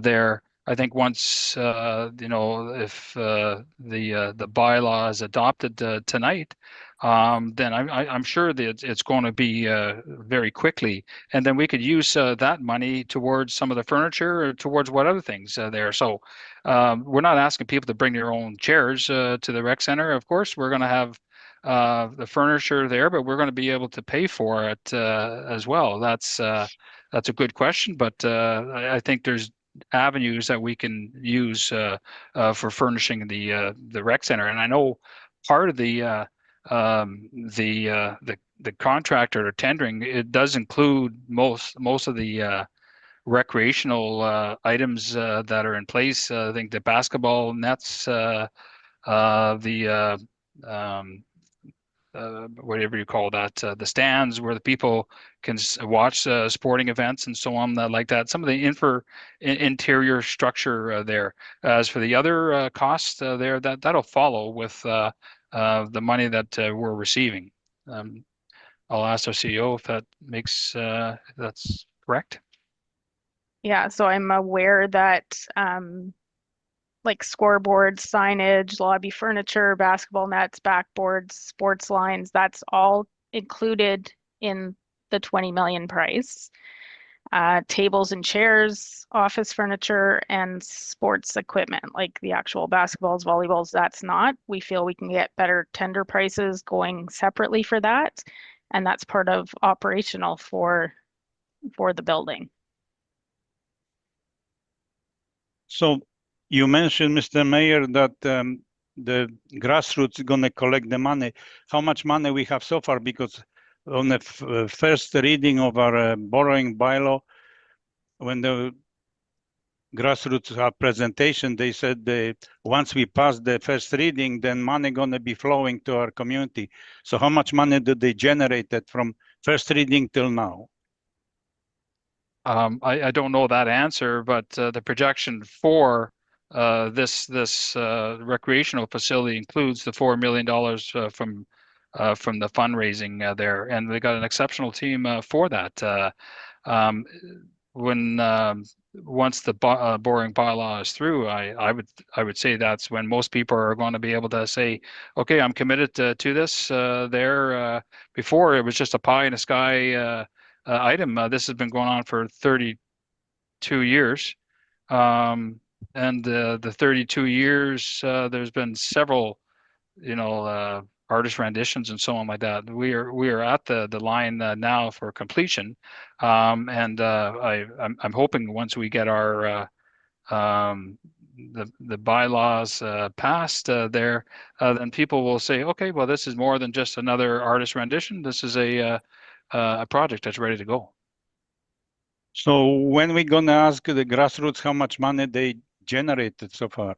there. I think once if the bylaw is adopted tonight, then I'm sure that it's going to be very quickly, and then we could use that money towards some of the furniture or towards what other things there. So we're not asking people to bring their own chairs to the rec center. Of course, we're going to have the furniture there, but we're going to be able to pay for it as well. That's a good question, but I think there's avenues that we can use for furnishing the rec center. And I know part of the contractor or tendering, it does include most of the recreational items that are in place. I think the basketball nets, whatever you call that, the stands where the people can watch sporting events and so on, like that. Some of the interior structure there. As for the other costs there, that'll follow with the money that we're receiving. I'll ask our CEO if that makes that's correct. Yeah, so I'm aware that like scoreboards, signage, lobby furniture, basketball nets, backboards, sports lines, that's all included in the 20 million price. Tables and chairs, office furniture, and sports equipment, like the actual basketballs, volleyballs, that's not. We feel we can get better tender prices going separately for that, and that's part of operational for the building. So you mentioned, Mr. Mayor, that the grassroots is going to collect the money. How much money we have so far? Because on the first reading of our borrowing bylaw, when the grassroots presentation, they said once we pass the first reading, then money going to be flowing to our community. So how much money did they generate from first reading till now? I don't know that answer, but the projection for this recreational facility includes the $4 million from the fundraising there, and they got an exceptional team for that. When once the boring bylaw is through, I would say that's when most people are going to be able to say, okay, I'm committed to this. Before it was just a pie in the sky item. This has been going on for 32 years. And the 32 years, there's been several, artist renditions and so on like that. We are at the line now for completion, and I'm hoping once we get our the bylaws passed there, then people will say, okay, well, this is more than just another artist rendition. This is a project that's ready to go. So when we gonna ask the grassroots how much money they generated so far?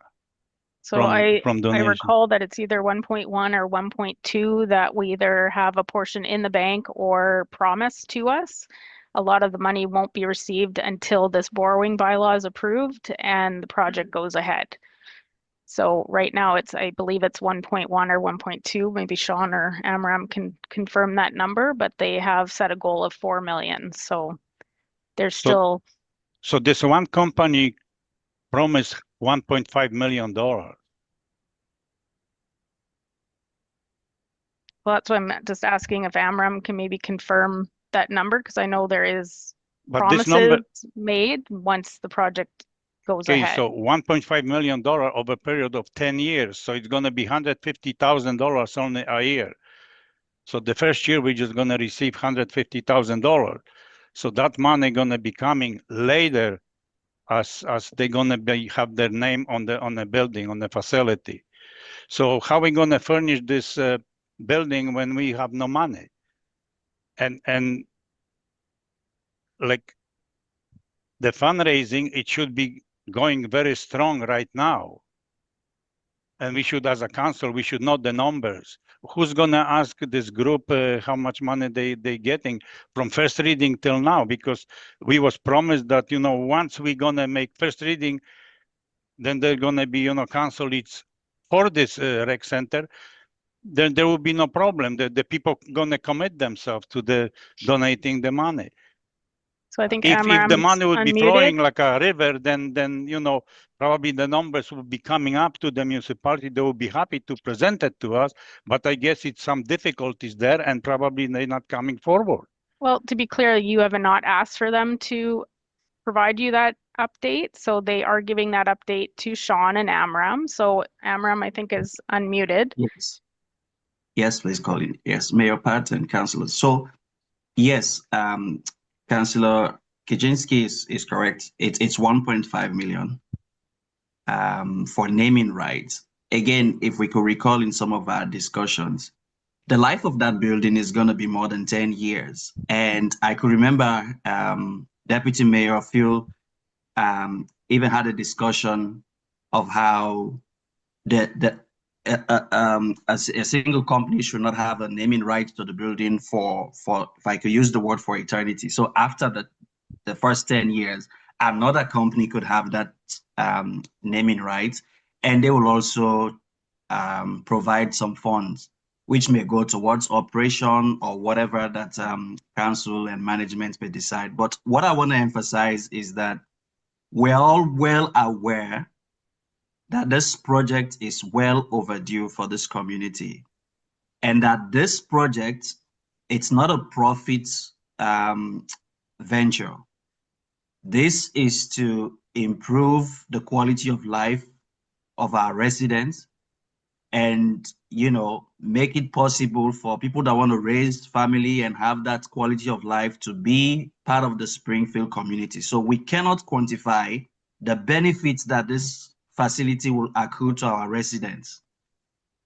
So from I donation? recall that it's either 1.1 or 1.2 that we either have a portion in the bank or promised to us. A lot of the money won't be received until this borrowing bylaw is approved and the project goes ahead. So right now I believe it's 1.1 or 1.2. Maybe Sean or Amram can confirm that number, but they have set a goal of 4 million. So there's still. So this one company promised $1.5 million. Well, that's why I'm just asking if Amram can maybe confirm that number, because I know there is promises made once the project goes ahead. So $1.5 million over a period of 10 years. So it's going to be $150,000 only a year. So the first year we're just going to receive $150,000. So that money going to be coming later as they're going to have their name on the building, on the facility. So how are we going to furnish this building when we have no money? And like the fundraising, it should be going very strong right now. And we should, as a council, we should know the numbers. Who's going to ask this group how much money they getting from first reading till now? Because we was promised that, once we're going to make first reading, then they're going to be, council leads for this rec center. Then there will be no problem. The people going to commit themselves to the donating the money. So I think if the money would be flowing like a river, then probably the numbers will be coming up to the municipality. They will be happy to present it to us, but I guess it's some difficulties there, and probably they're not coming forward. Well, to be clear, you have not asked for them to provide you that update, so they are giving that update to Sean and Amram. So Amram, I think, is unmuted. Yes, please, Colin. Yes, Mayor Pat and councillors. So yes, Councillor Kuczynski is correct. It's 1.5 million for naming rights. Again, if we could recall in some of our discussions, the life of that building is going to be more than 10 years. And I could remember Deputy Mayor Phil even had a discussion of how a single company should not have a naming right to the building for if I could use the word, for eternity. So after the first 10 years, another company could have that naming rights, and they will also provide some funds which may go towards operation or whatever that council and management may decide. But what I want to emphasize is that we're all well aware that this project is well overdue for this community, and that this project, it's not a profit venture. This is to improve the quality of life of our residents and, make it possible for people that want to raise family and have that quality of life to be part of the Springfield community. So we cannot quantify the benefits that this facility will accrue to our residents.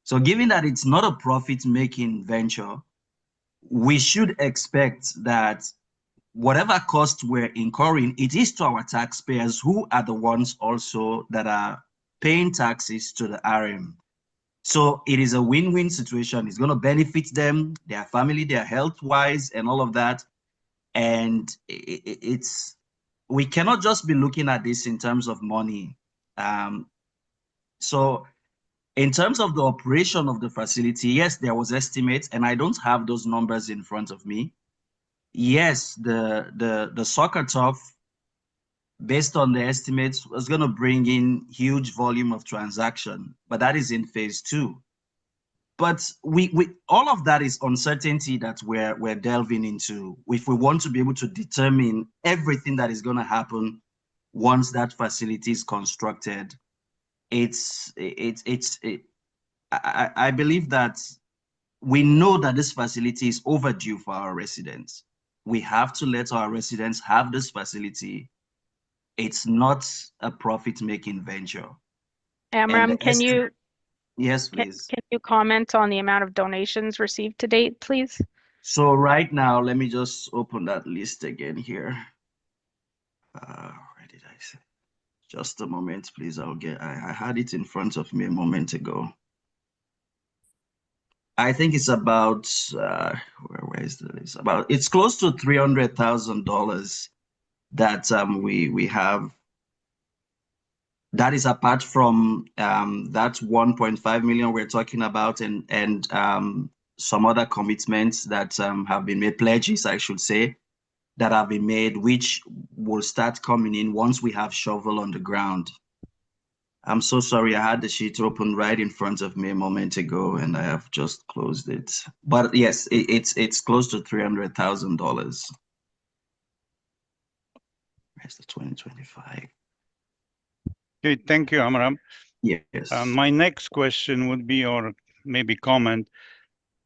So given that it's not a profit-making venture, we should expect that whatever cost we're incurring, it is to our taxpayers, who are the ones also that are paying taxes to the RM. So it is a win-win situation. It's going to benefit them, their family, their health-wise, and all of that. And we cannot just be looking at this in terms of money. So in terms of the operation of the facility, yes, there was estimates, and I don't have those numbers in front of me. Yes, the soccer turf based on the estimates, was going to bring in huge volume of transaction, but that is in phase 2. But we all of that is uncertainty that we're delving into. If we want to be able to determine everything that is going to happen once that facility is constructed, I believe that we know that this facility is overdue for our residents. We have to let our residents have this facility. It's not a profit-making venture. Amram, Yes, please. Can you comment on the amount of donations received to date, please? So right now, let me just open that list again here. Where did I say? Just a moment, please. I had it in front of me a moment ago. I think it's about, where is the list? It's close to $300,000 that we have. That is apart from that 1.5 million we're talking about, and some other commitments that have been made, pledges, I should say, that have been made, which will start coming in once we have shovel on the ground. I'm so sorry, I had the sheet open right in front of me a moment ago, and I have just closed it. But yes, it's close to $300,000. Where's the 2025? Okay, thank you, Amram. Yes. My next question would be, or maybe comment,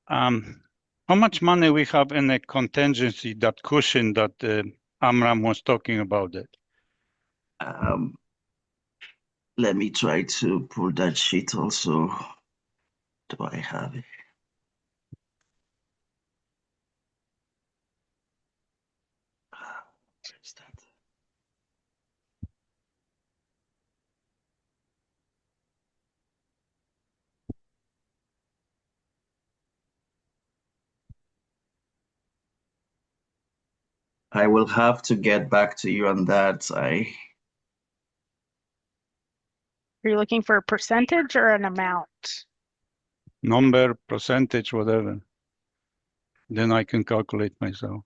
how much money we have in a contingency, that cushion that Amram was talking about it? Let me try to pull that sheet also. Do I have it? Where's that? I will have to get back to you on that. Are you looking for a percentage or an amount? Number, percentage, whatever. Then I can calculate myself.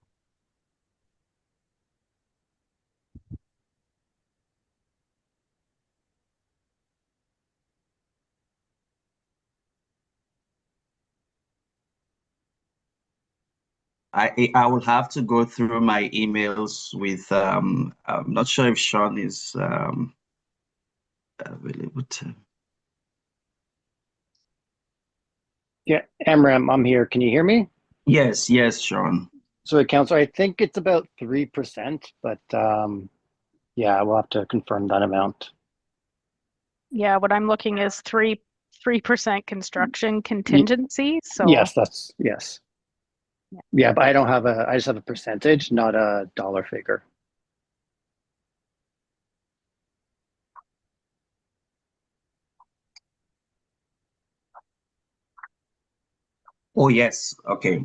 I will have to go through my emails with, I'm not sure if Sean is available to. Yeah, Amram, I'm here. Can you hear me? Yes, Sean. So, Councillor, I think it's about 3%, but yeah, we'll have to confirm that amount. Yeah, what I'm looking is 3% construction contingency. So yes, yes. Yeah, but I just have a percentage, not a dollar figure. Oh, yes. Okay.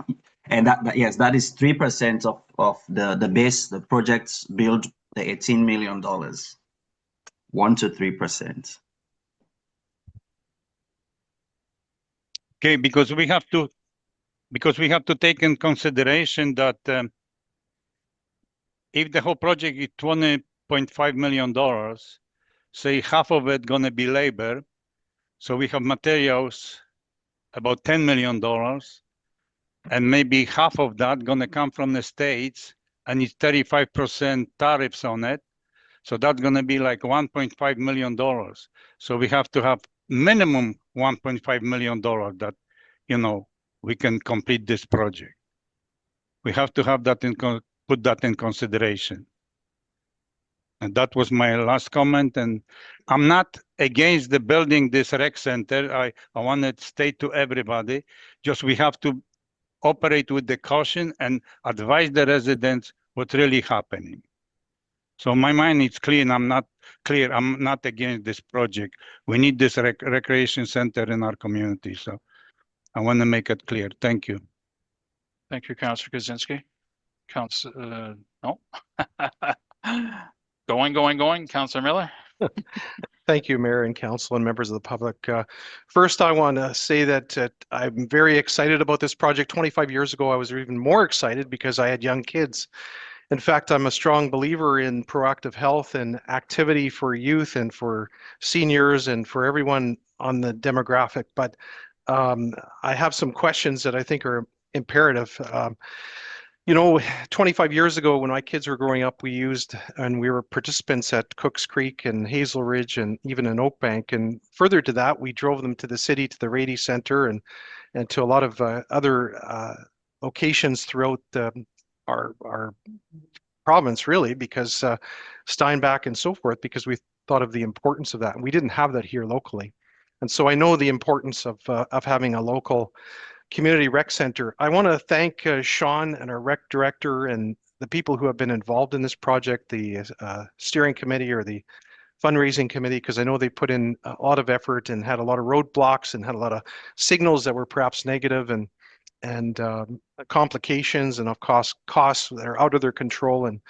And yes, that is 3% of the base, the project's build, the $18 million, 1 to 3%. Okay, because we have to take in consideration that if the whole project is $20.5 million, say half of it gonna be labor, so we have materials about $10 million, and maybe half of that gonna come from the States, and it's 35% tariffs on it. So that's gonna be like $1.5 million. So we have to have minimum $1.5 million that, we can complete this project. We have to have that put that in consideration. And that was my last comment. And I'm not against the building this rec center. I want to state to everybody, just we have to operate with the caution and advise the residents what's really happening. So my mind is clean. I'm not against this project. We need this recreation center in our community. So I want to make it clear. Thank you. Thank you, Councillor Kuczynski. No. Going. Councillor Miller. Thank you, Mayor and Council and members of the public. First, I want to say that I'm very excited about this project. 25 years ago, I was even more excited because I had young kids. In fact, I'm a strong believer in proactive health and activity for youth and for seniors and for everyone on the demographic. But I have some questions that I think are imperative. 25 years ago when my kids were growing up, we used and we were participants at Cooks Creek and Hazel Ridge and even in Oakbank. And further to that, we drove them to the city, to the Rady Center and to a lot of other locations throughout our province, really, because Steinbach and so forth, because we thought of the importance of that. And we didn't have that here locally. And so I know the importance of having a local community rec center. I want to thank Sean and our rec director and the people who have been involved in this project, the steering committee or the fundraising committee, because I know they put in a lot of effort and had a lot of roadblocks and had a lot of signals that were perhaps negative and complications and of costs that are out of their control and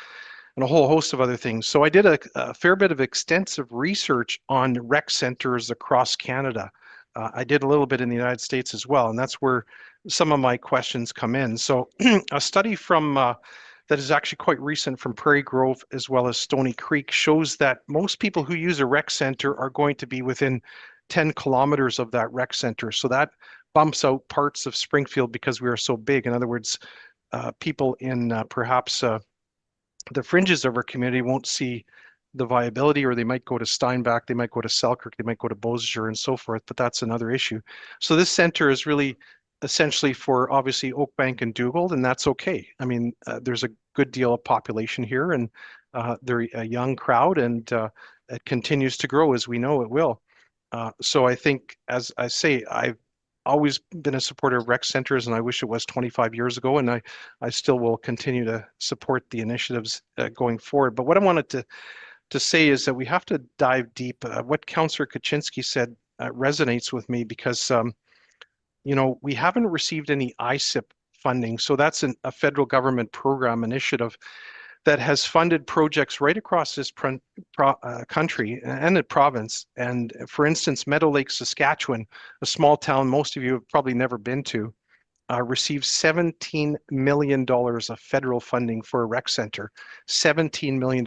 a whole host of other things. So I did a fair bit of extensive research on rec centers across Canada. I did a little bit in the United States as well, and that's where some of my questions come in. So a study from that is actually quite recent from Prairie Grove as well as Stony Creek shows that most people who use a rec center are going to be within 10 kilometers of that rec center. So that bumps out parts of Springfield because we are so big. In other words, people in perhaps the fringes of our community won't see the viability, or they might go to Steinbach, they might go to Selkirk, they might go to Beausejour and so forth, but that's another issue. So this center is really essentially for obviously Oakbank and Dugald, and that's okay. I mean, there's a good deal of population here and they're a young crowd and it continues to grow as we know it will. So I think, as I say, I've always been a supporter of rec centers, and I wish it was 25 years ago, and I still will continue to support the initiatives going forward. But what I wanted to say is that we have to dive deep. What Councillor Kuczynski said resonates with me because, we haven't received any ISIP funding. So that's a federal government program initiative that has funded projects right across this country and the province. And for instance, Meadow Lake, Saskatchewan, a small town most of you have probably never been to, received $17 million of federal funding for a rec center. $17 million.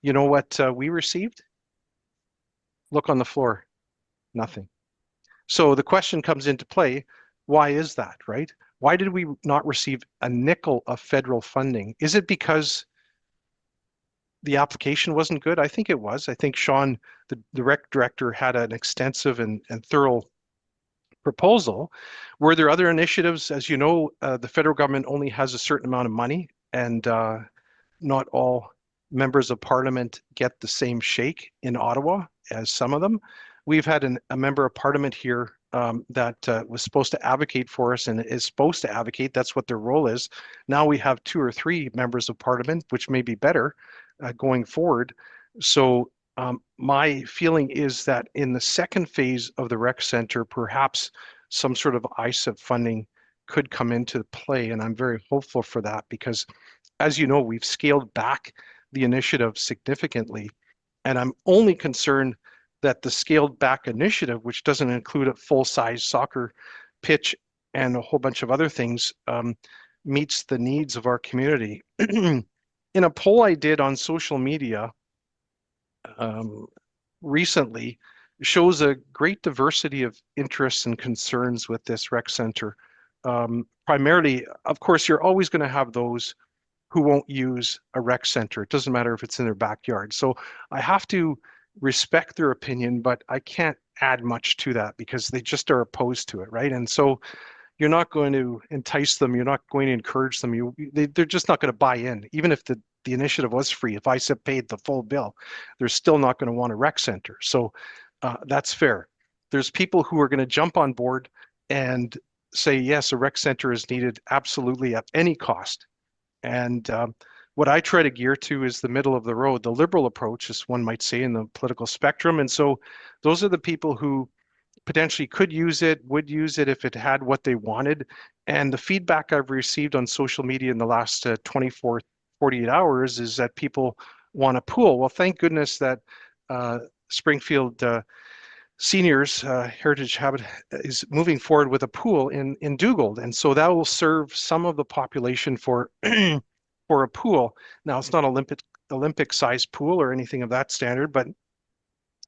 You know what we received? Look on the floor, nothing. So the question comes into play, why is that, right? Why did we not receive a nickel of federal funding? Is it because the application wasn't good? I think it was. I think Sean, the rec director, had an extensive and thorough proposal. Were there other initiatives? As you know, the federal government only has a certain amount of money, and not all members of parliament get the same shake in Ottawa as some of them. We've had a member of parliament here that was supposed to advocate for us and is supposed to advocate. That's what their role is. Now we have 2 or 3 members of parliament, which may be better going forward. So my feeling is that in the second phase of the rec center, perhaps some sort of ISIP funding could come into play. And I'm very hopeful for that because, as you know, we've scaled back the initiative significantly. And I'm only concerned that the scaled back initiative, which doesn't include a full-size soccer pitch and a whole bunch of other things, meets the needs of our community. In a poll I did on social media recently, shows a great diversity of interests and concerns with this rec center. Primarily, of course, you're always going to have those who won't use a rec center. It doesn't matter if it's in their backyard. So I have to respect their opinion, but I can't add much to that because they just are opposed to it, right? And so you're not going to entice them. You're not going to encourage them. They're just not going to buy in. Even if the initiative was free, if ISIP paid the full bill, they're still not going to want a rec center. So that's fair. There's people who are going to jump on board and say, yes, a rec center is needed absolutely at any cost. And what I try to gear to is the middle of the road, the liberal approach, as one might say, in the political spectrum. And so those are the people who potentially could use it, would use it if it had what they wanted. And the feedback I've received on social media in the last 24, 48 hours is that people want a pool. Well, thank goodness that Springfield Seniors Heritage Habit is moving forward with a pool in Dugald. And so that will serve some of the population for for a pool. Now, it's not Olympic sized pool or anything of that standard, but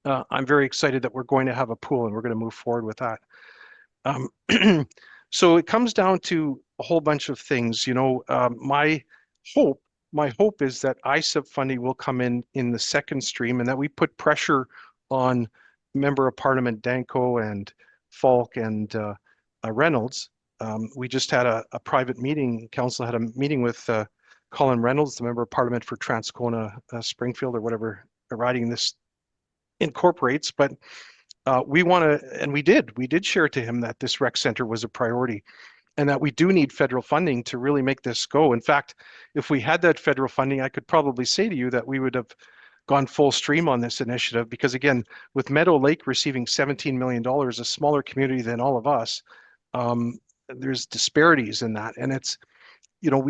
I'm very excited that we're going to have a pool and we're going to move forward with that. So it comes down to a whole bunch of things. You know, my hope is that ISIP funding will come in the second stream, and that we put pressure on Member of Parliament Danko and Falk and Reynolds. We just had a private meeting. Council had a meeting with Colin Reynolds, the Member of Parliament for Transcona Springfield, or whatever riding this incorporates. But we want to, and we did share to him that this rec center was a priority, and that we do need federal funding to really make this go. In fact, if we had that federal funding, I could probably say to you that we would have gone full stream on this initiative, because again, with Meadow Lake receiving $17 million, a smaller community than all of us, there's disparities in that. And it's, you know,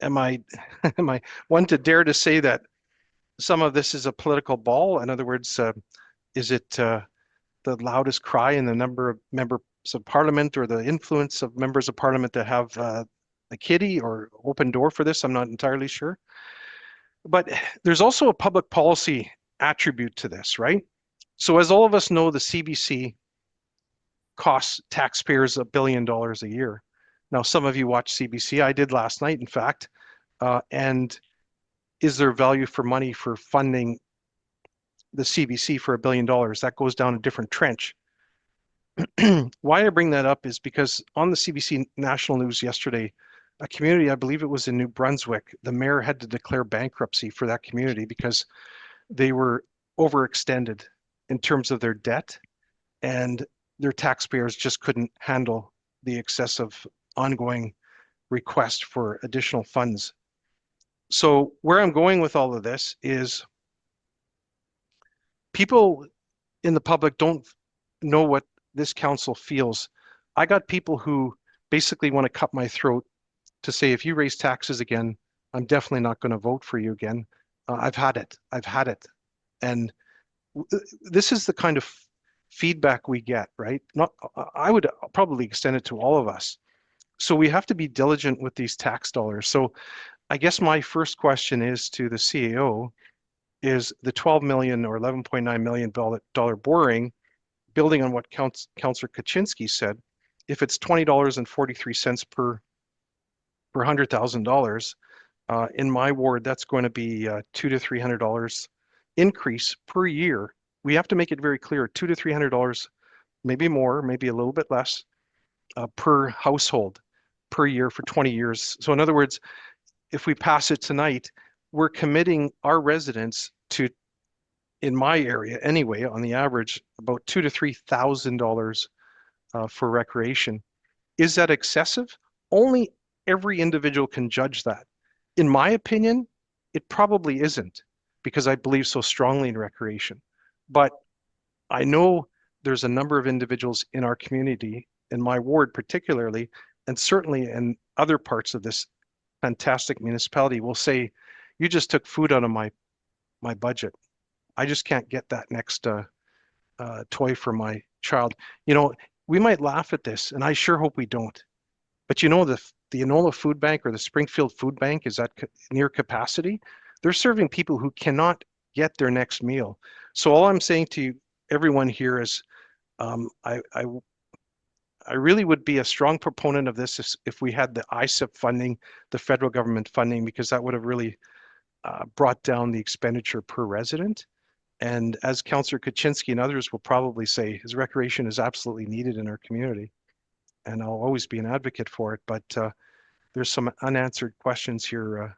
am I one to dare to say that some of this is a political ball? In other words, is it the loudest cry in the number of members of parliament, or the influence of members of parliament to have a kitty or open door for this? I'm not entirely sure. But there's also a public policy attribute to this, right? So as all of us know, the CBC costs taxpayers $1 billion a year. Now, some of you watch CBC. I did last night, in fact. And is there value for money for funding the CBC for $1 billion? That goes down a different trench. Why I bring that up is because on the CBC national news yesterday, a community, I believe it was in New Brunswick, the mayor had to declare bankruptcy for that community because they were overextended in terms of their debt, and their taxpayers just couldn't handle the excessive ongoing request for additional funds. So where I'm going with all of this is people in the public don't know what this council feels. I got people who basically want to cut my throat to say, if you raise taxes again, I'm definitely not going to vote for you again. I've had it. And this is the kind of feedback we get, right? I would probably extend it to all of us. So we have to be diligent with these tax dollars. So I guess my first question is to the CAO, is the 12 million or $11.9 million borrowing, building on what Councillor Kuczynski said, if it's $20.43 per $100,000, in my ward, that's going to be $200 to $300 increase per year. We have to make it very clear, $200 to $300, maybe more, maybe a little bit less, per household per year for 20 years. So in other words, if we pass it tonight, we're committing our residents to, in my area anyway, on the average, about $2,000 to $3,000 for recreation. Is that excessive? Only every individual can judge that. In my opinion, it probably isn't, because I believe so strongly in recreation. But I know there's a number of individuals in our community, in my ward particularly, and certainly in other parts of this fantastic municipality, will say, you just took food out of my budget. I just can't get that next toy for my child. You know, we might laugh at this, and I sure hope we don't. But you know, the Enola Food Bank or the Springfield Food Bank is at near capacity. They're serving people who cannot get their next meal. So all I'm saying to everyone here is, I really would be a strong proponent of this if we had the ISIP funding, the federal government funding, because that would have really brought down the expenditure per resident. And as Councillor Kuczynski and others will probably say, his recreation is absolutely needed in our community. And I'll always be an advocate for it, but there's some unanswered questions here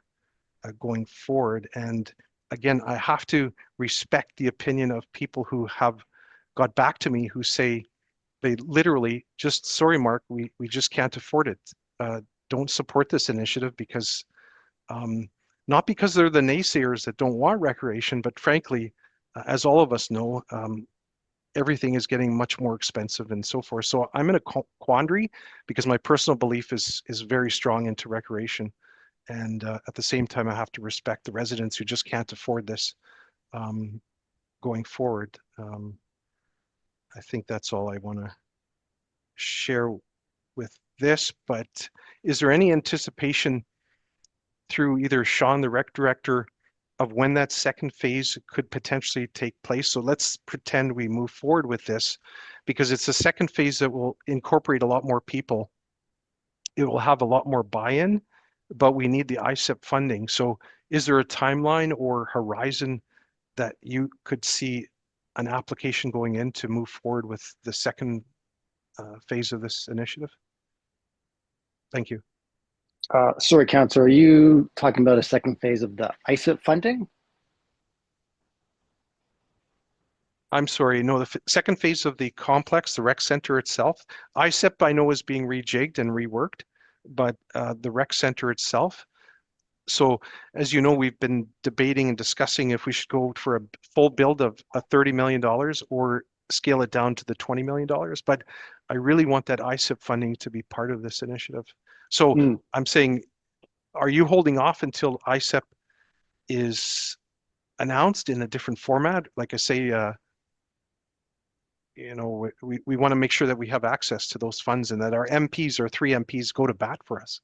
going forward. And again, I have to respect the opinion of people who have got back to me who say they literally just, sorry, Mark, we just can't afford it. Don't support this initiative because, not because they're the naysayers that don't want recreation, but frankly, as all of us know, everything is getting much more expensive and so forth. So I'm in a quandary because my personal belief is very strong into recreation. And at the same time, I have to respect the residents who just can't afford this going forward. I think that's all I want to share with this, but is there any anticipation through either Sean, the rec director, of when that second phase could potentially take place? So let's pretend we move forward with this, because it's the second phase that will incorporate a lot more people. It will have a lot more buy-in, but we need the ISIP funding. So is there a timeline or horizon that you could see an application going in to move forward with the second phase of this initiative? Thank you. Sorry, Councillor, are you talking about a second phase of the ISIP funding? I'm sorry, no, the second phase of the complex, the rec center itself, ISIP I know is being rejigged and reworked, but the rec center itself. So as you know, we've been debating and discussing if we should go for a full build of $30 million or scale it down to the $20 million. But I really want that ISIP funding to be part of this initiative. So I'm saying, are you holding off until ISIP is announced in a different format? Like I say, you know, we want to make sure that we have access to those funds and that our MPs or 3 MPs go to bat for us.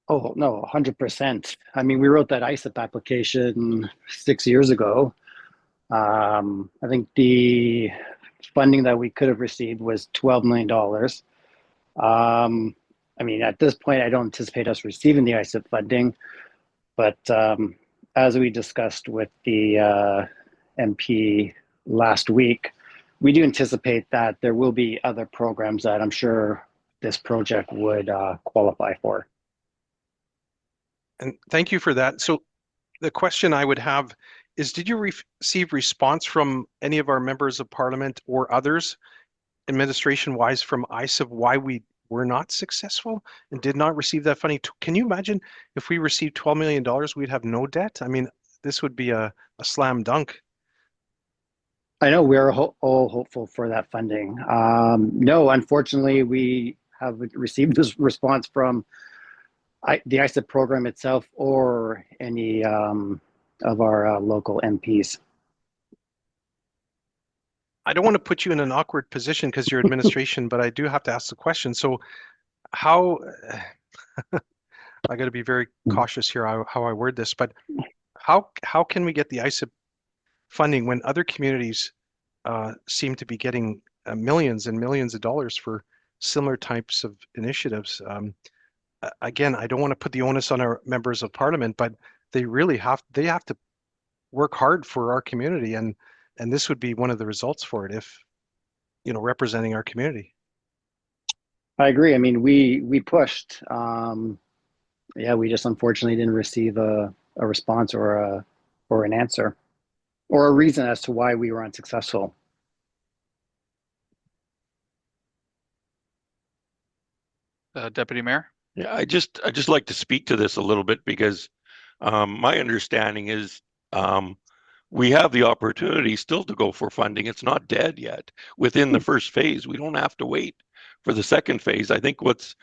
Oh, no, 100%. I mean, we wrote that ISIP application 6 years ago. I think the funding that we could have received was $12 million. I mean, at this point, I don't anticipate us receiving the ISIP funding, but as we discussed with the MP last week, we do anticipate that there will be other programs that I'm sure this project would qualify for. And thank you for that. So the question I would have is, did you receive response from any of our members of parliament or others administration-wise from ISIP why we were not successful and did not receive that funding? Can you imagine if we received $12 million, we'd have no debt? I mean, this would be a slam dunk. I know we're all hopeful for that funding. No, unfortunately, we haven't received this response from the ISIP program itself or any of our local MPs. I don't want to put you in an awkward position because you're administration, but I do have to ask the question. So how, I got to be very cautious here how I word this, but how can we get the ISIP funding when other communities seem to be getting millions and millions of dollars for similar types of initiatives? Again, I don't want to put the onus on our members of parliament, but they really have to work hard for our community, and this would be one of the results for it if, you know, representing our community. I agree. I mean, we pushed. Yeah, we just unfortunately didn't receive a response or an answer or a reason as to why we were unsuccessful. Deputy Mayor? Yeah, I just like to speak to this a little bit because my understanding is we have the opportunity still to go for funding. It's not dead yet. Within the first phase, we don't have to wait for the second phase. I think what's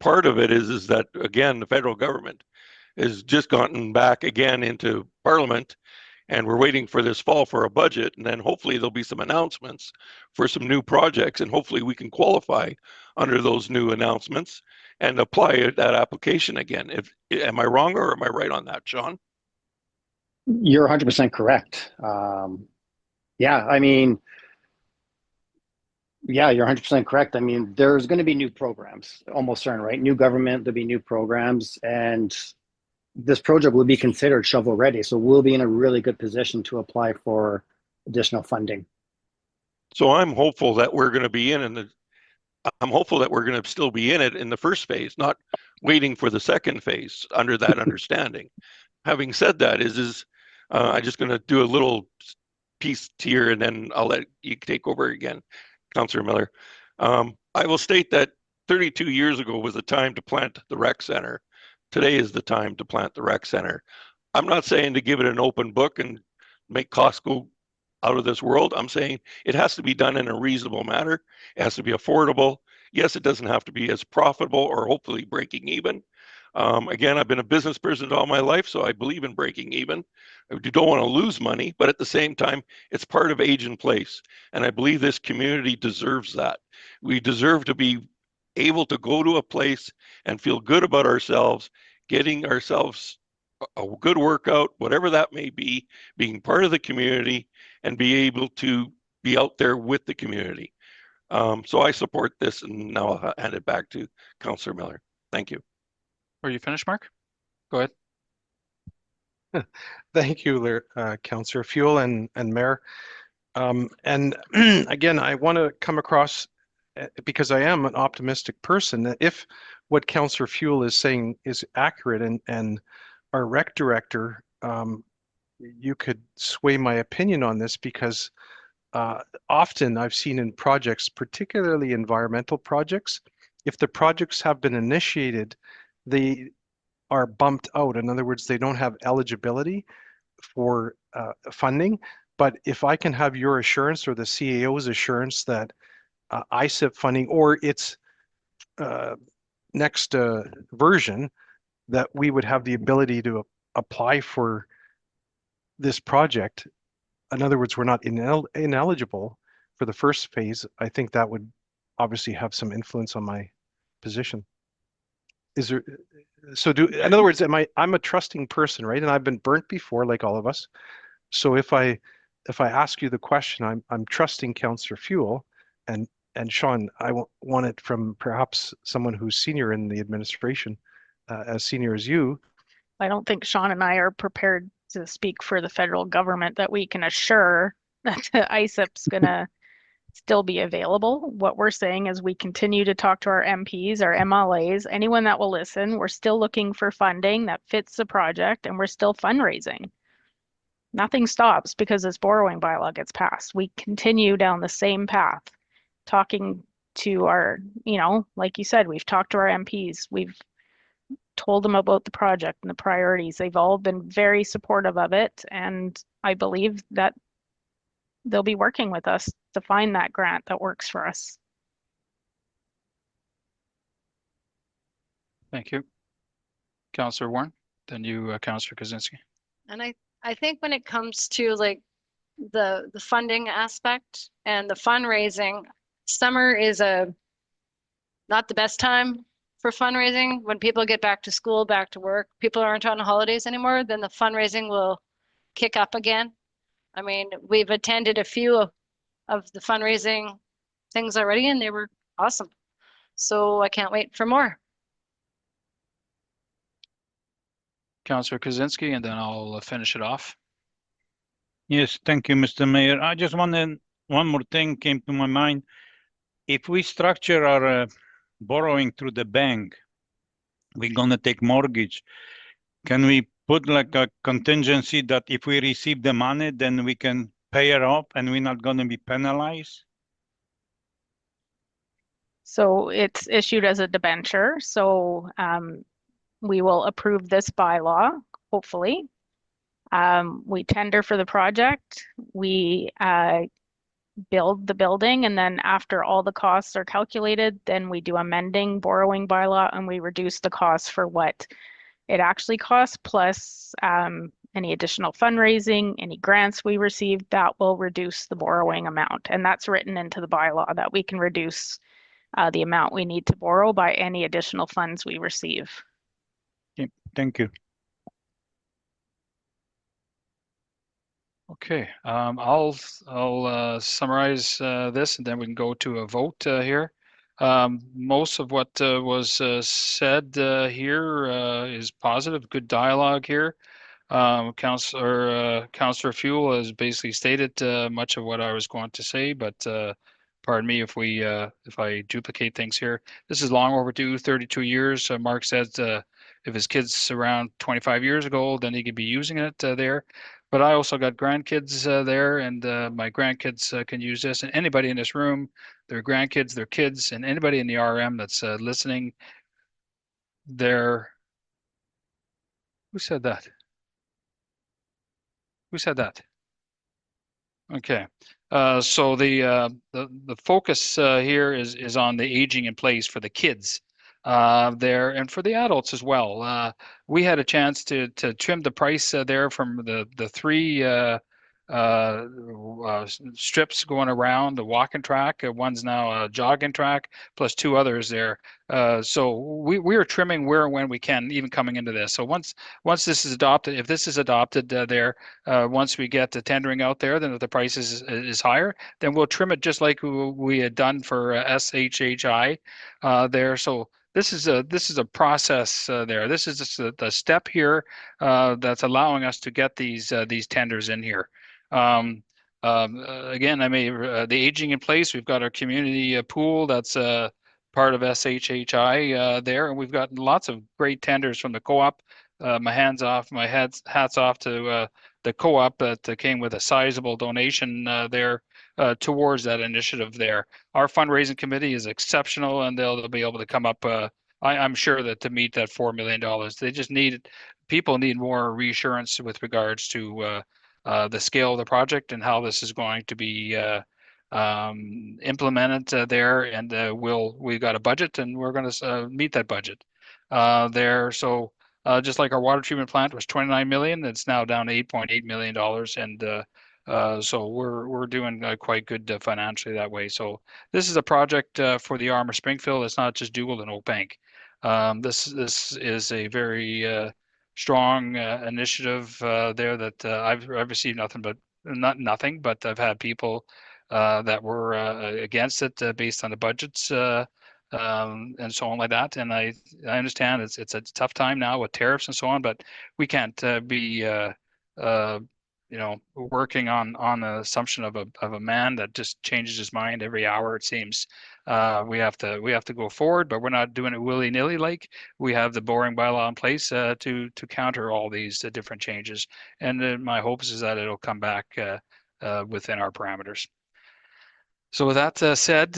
part of it is that, again, the federal government has just gotten back again into Parliament, and we're waiting for this fall for a budget, and then hopefully there'll be some announcements for some new projects, and hopefully we can qualify under those new announcements and apply that application again. Am I wrong or am I right on that, Sean? You're 100% correct. Yeah, I mean, yeah, you're 100% correct. I mean, there's going to be new programs, almost certain, right? New government, there'll be new programs, and this project will be considered shovel ready. So we'll be in a really good position to apply for additional funding. So I'm hopeful that we're going to be I'm hopeful that we're going to still be in it in the first phase, not waiting for the second phase under that understanding. Having said that, I'm just going to do a little piece here and then I'll let you take over again, Councillor Miller. I will state that 32 years ago was the time to plant the rec center. Today is the time to plant the rec center. I'm not saying to give it an open book and make costs go out of this world. I'm saying it has to be done in a reasonable manner. It has to be affordable. Yes, it doesn't have to be as profitable or hopefully breaking even. Again, I've been a business person all my life, so I believe in breaking even. You don't want to lose money, but at the same time, it's part of age and place. And I believe this community deserves that. We deserve to be able to go to a place and feel good about ourselves, getting ourselves a good workout, whatever that may be, being part of the community and be able to be out there with the community. So I support this, and now I'll hand it back to Councillor Miller. Thank you. Are you finished, Mark? Go ahead. Thank you, Councillor Fuel and Mayor. And again, I want to come across, because I am an optimistic person, that if what Councillor Fuel is saying is accurate, and our rec director, you could sway my opinion on this, because often I've seen in projects, particularly environmental projects, if the projects have been initiated, they are bumped out. In other words, they don't have eligibility for funding. But if I can have your assurance, or the CAO's assurance, that ISIP funding or its next version, that we would have the ability to apply for this project. In other words, we're not ineligible for the first phase. I think that would obviously have some influence on my position. Is there, so in other words, I'm a trusting person, right? And I've been burnt before, like all of us. So if I ask you the question, I'm trusting Councillor Fuel, and Sean, I want it from perhaps someone who's senior in the administration, as senior as you. I don't think Sean and I are prepared to speak for the federal government that we can assure that the ISIP's gonna still be available. What we're saying is we continue to talk to our MPs, our MLAs, anyone that will listen. We're still looking for funding that fits the project, and we're still fundraising. Nothing stops because this borrowing bylaw gets passed. We continue down the same path, talking to our, like you said, we've talked to our MPs. We've told them about the project and the priorities. They've all been very supportive of it, and I believe that they'll be working with us to find that grant that works for us. Thank you. Councillor Warren, then you, Councillor Kuczynski. And I think when it comes to like the funding aspect and the fundraising, summer is not the best time for fundraising. When people get back to school, back to work, people aren't on holidays anymore, then the fundraising will kick up again. I mean, we've attended a few of the fundraising things already, and they were awesome. So I can't wait for more. Councillor Kuczynski, and then I'll finish it off. Yes, thank you, Mr. Mayor. I just wanted, one more thing came to my mind. If we structure our borrowing through the bank, we're gonna take mortgage. Can we put like a contingency that if we receive the money, then we can pay it off and we're not gonna be penalized? So it's issued as a debenture. So we will approve this bylaw, hopefully. We tender for the project. We build the building, and then after all the costs are calculated, then we do amending borrowing bylaw, and we reduce the cost for what it actually costs, plus any additional fundraising, any grants we receive, that will reduce the borrowing amount. And that's written into the bylaw that we can reduce the amount we need to borrow by any additional funds we receive. Okay, thank you. Okay, I'll summarize this, and then we can go to a vote here. Most of what was said here is positive, good dialogue here. Councillor Fuel has basically stated much of what I was going to say, but pardon me if I duplicate things here. This is long overdue, 32 years. Mark said if his kid's around 25 years ago, then he could be using it there. But I also got grandkids there, and my grandkids can use this. And anybody in this room, their grandkids, their kids, and anybody in the RM that's listening, who said that? Who said that? Okay. So the focus here is on the aging in place for the kids there, and for the adults as well. We had a chance to trim the price there from the three strips going around the walking track. One's now a jogging track, plus 2 others there. So we are trimming where and when we can, even coming into this. So once this is adopted, if this is adopted once we get the tendering out there, then if the price is higher, then we'll trim it just like we had done for SHHI there. So this is a process there. This is just the step here that's allowing us to get these tenders in here. Again, the aging in place. We've got our community pool that's part of SHHI there, and we've got lots of great tenders from the co-op. My hats off to the co-op that came with a sizable donation there towards that initiative there. Our fundraising committee is exceptional, and they'll be able to come up. I'm sure that to meet that $4 million, people need more reassurance with regards to the scale of the project and how this is going to be implemented there. And we've got a budget, and we're going to meet that budget there. So just like our water treatment plant was 29 million, it's now down to $8.8 million, and so we're doing quite good financially that way. So this is a project for the RM of Springfield. It's not just Dougal and Oakbank. This is a very strong initiative there that I've received nothing, but I've had people that were against it based on the budgets and so on like that. And I understand it's a tough time now with tariffs and so on, but we can't be working on the assumption of a man that just changes his mind every hour, it seems. We have to go forward, but we're not doing it willy-nilly. Like, we have the boring bylaw in place to counter all these different changes. And my hopes is that it'll come back within our parameters. So with that said,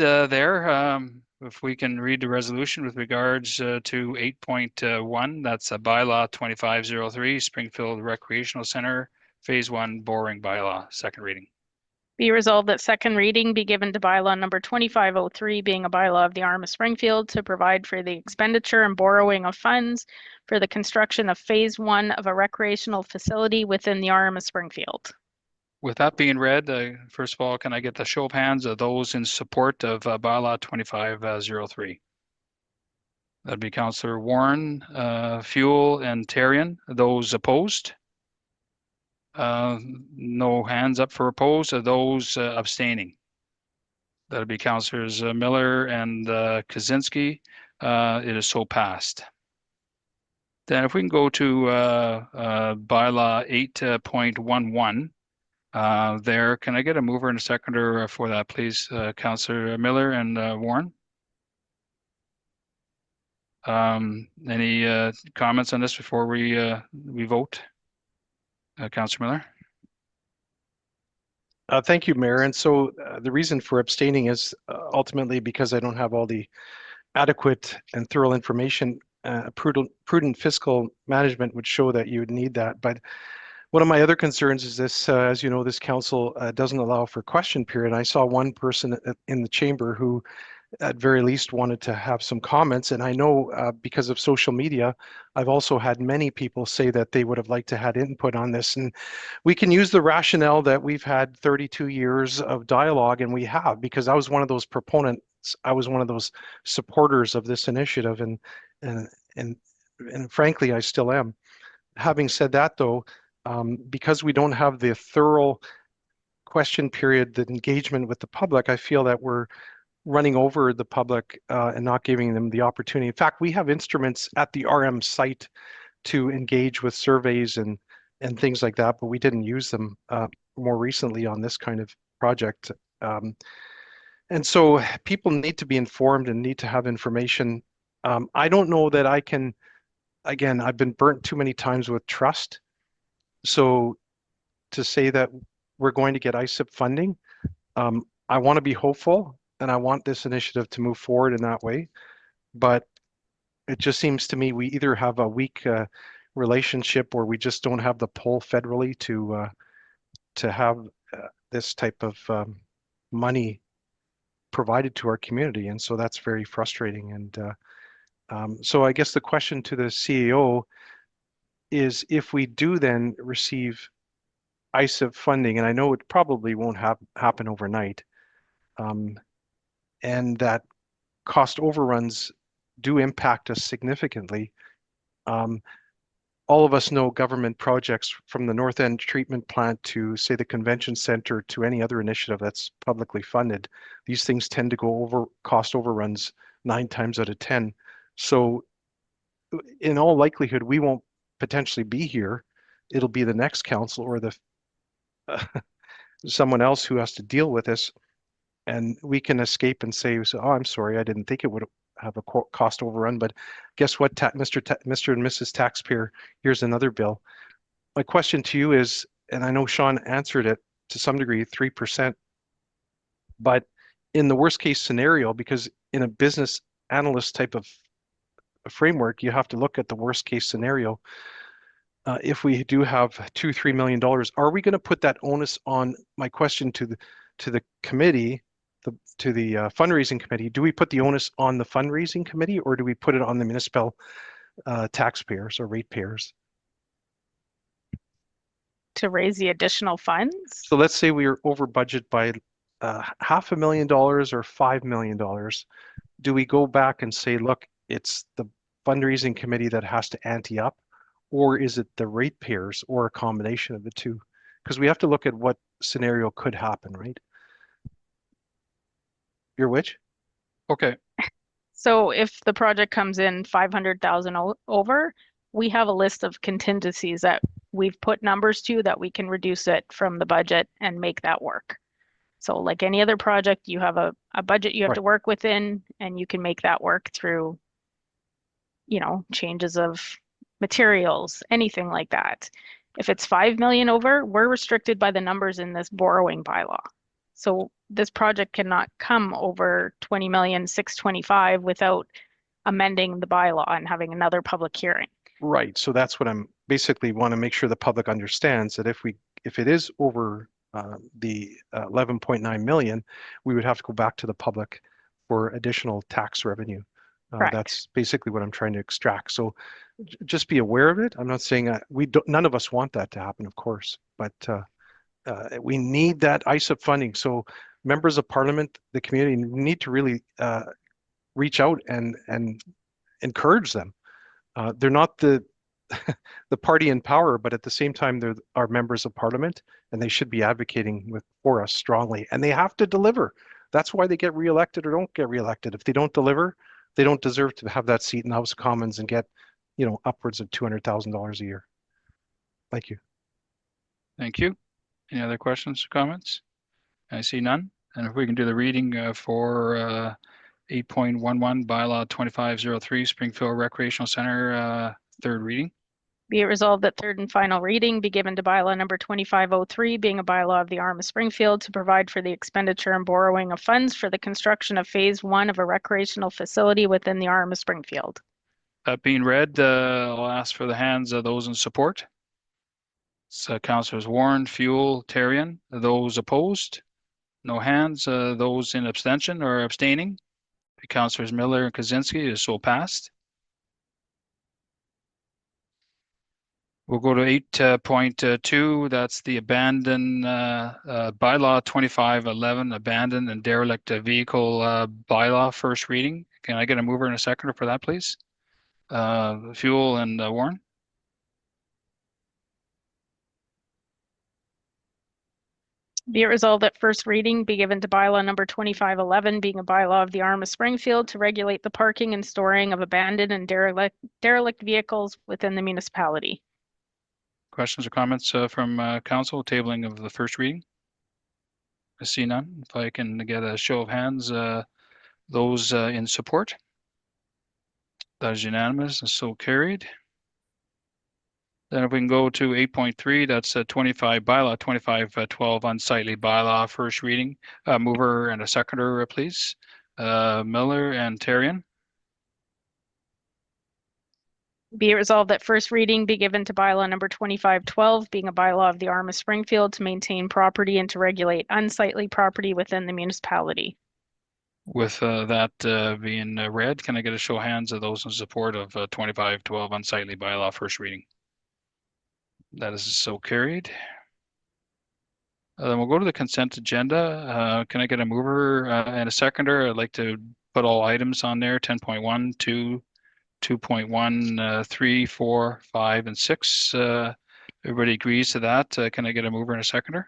if we can read the resolution with regards to 8.1, that's a bylaw 2503, Springfield Recreational Center, Phase 1 boring bylaw, second reading. Be resolved that second reading be given to bylaw number 2503, being a bylaw of the RM of Springfield, to provide for the expenditure and borrowing of funds for the construction of Phase 1 of a recreational facility within the RM of Springfield. With that being read, first of all, can I get the show of hands of those in support of bylaw 2503? That'd be Councillor Warren, Fuel, and Therrien. Those opposed? No hands up for opposed. Are those abstaining? That'd be Councillors Miller and Kuczynski. It is so passed. Then if we can go to bylaw 8.11, there, can I get a mover and a seconder for that, please? Councillor Miller and Warren. Any comments on this before we vote? Councillor Miller. Thank you, Mayor. And so the reason for abstaining is ultimately because I don't have all the adequate and thorough information. Prudent fiscal management would show that you would need that. But one of my other concerns is this, as you know, this council doesn't allow for question period. I saw one person in the chamber who at very least wanted to have some comments. And I know because of social media, I've also had many people say that they would have liked to had input on this. And we can use the rationale that we've had 32 years of dialogue, and we have, because I was one of those proponents. I was one of those supporters of this initiative, and frankly, I still am. Having said that, though, because we don't have the thorough question period, the engagement with the public, I feel that we're running over the public and not giving them the opportunity. In fact, we have instruments at the RM site to engage with surveys and things like that, but we didn't use them more recently on this kind of project. And so people need to be informed and need to have information. I don't know that I can, again, I've been burnt too many times with trust. So to say that we're going to get ISIP funding, I want to be hopeful, and I want this initiative to move forward in that way. But it just seems to me we either have a weak relationship, or we just don't have the pull federally to have this type of money provided to our community. And so that's very frustrating. And so I guess the question to the CEO is, if we do then receive ISIP funding, and I know it probably won't happen overnight, and that cost overruns do impact us significantly. All of us know government projects from the North End treatment plant to, say, the convention center to any other initiative that's publicly funded. These things tend to go over cost overruns 9 times out of 10. So in all likelihood, we won't potentially be here. It'll be the next council or the someone else who has to deal with this. And we can escape and say, oh, I'm sorry, I didn't think it would have a cost overrun, but guess what, Mr. and Mrs. Taxpayer, here's another bill. My question to you is, and I know Sean answered it to some degree, 3%, but in the worst case scenario, because in a business analyst type of framework, you have to look at the worst case scenario. If we do have $2-3 million, are we going to put that onus on? My question to the committee, to the fundraising committee, do we put the onus on the fundraising committee, or do we put it on the municipal taxpayers or ratepayers? To raise the additional funds? So let's say we are over budget by $500,000 or $5 million. Do we go back and say, look, it's the fundraising committee that has to ante up, or is it the ratepayers, or a combination of the two? Because we have to look at what scenario could happen, right? Your which? Okay. So if the project comes in 500,000 over, we have a list of contingencies that we've put numbers to that we can reduce it from the budget and make that work. So like any other project, you have a budget you have to work within, and you can make that work through, you know, changes of materials, anything like that. If it's 5 million over, we're restricted by the numbers in this borrowing bylaw. So this project cannot come over 20,625,000 without amending the bylaw and having another public hearing. Right. So that's what I'm basically want to make sure the public understands, that if it is over the 11.9 million, we would have to go back to the public for additional tax revenue. That's basically what I'm trying to extract. So just be aware of it. I'm not saying none of us want that to happen, of course, but we need that ISIP funding. So members of parliament, the community, need to really reach out and encourage them. They're not the party in power, but at the same time, they're our members of parliament, and they should be advocating for us strongly. And they have to deliver. That's why they get reelected or don't get reelected. If they don't deliver, they don't deserve to have that seat in the House of Commons and get, you know, upwards of $200,000 a year. Thank you. Thank you. Any other questions or comments? I see none. And if we can do the reading for 8.11 bylaw 2503 Springfield Recreational Center, third reading. Be it resolved that third and final reading be given to bylaw number 2503, being a bylaw of the RM of Springfield, to provide for the expenditure and borrowing of funds for the construction of phase 1 of a recreational facility within the RM of Springfield. That being read, I'll ask for the hands of those in support. So Councillors Warren, Fuel, Therrien. Those opposed? No hands. Those in abstention or abstaining? Councillors Miller and Kuczynski is so passed. We'll go to 8.2. That's the abandoned bylaw 2511, abandoned and derelict vehicle bylaw, first reading. Can I get a mover and a seconder for that, please? Fuel and Warren. Be it resolved that first reading be given to bylaw number 2511, being a bylaw of the RM of Springfield, to regulate the parking and storing of abandoned and derelict vehicles within the municipality. Questions or comments from council, tabling of the first reading? I see none. If I can get a show of hands, those in support. That is unanimous and so carried. Then if we can go to 8.3, that's 25 bylaw 2512 unsightly bylaw, first reading. Mover and a seconder, please. Miller and Therrien. Be it resolved that first reading be given to bylaw number 2512, being a bylaw of the RM of Springfield, to maintain property and to regulate unsightly property within the municipality. With that being read, can I get a show of hands of those in support of 2512 unsightly bylaw, first reading? That is so carried. Then we'll go to the consent agenda. Can I get a mover and a seconder? I'd like to put all items on there, 10.1, 2, 2.1, 3, 4, 5, and 6. Everybody agrees to that. Can I get a mover and a seconder?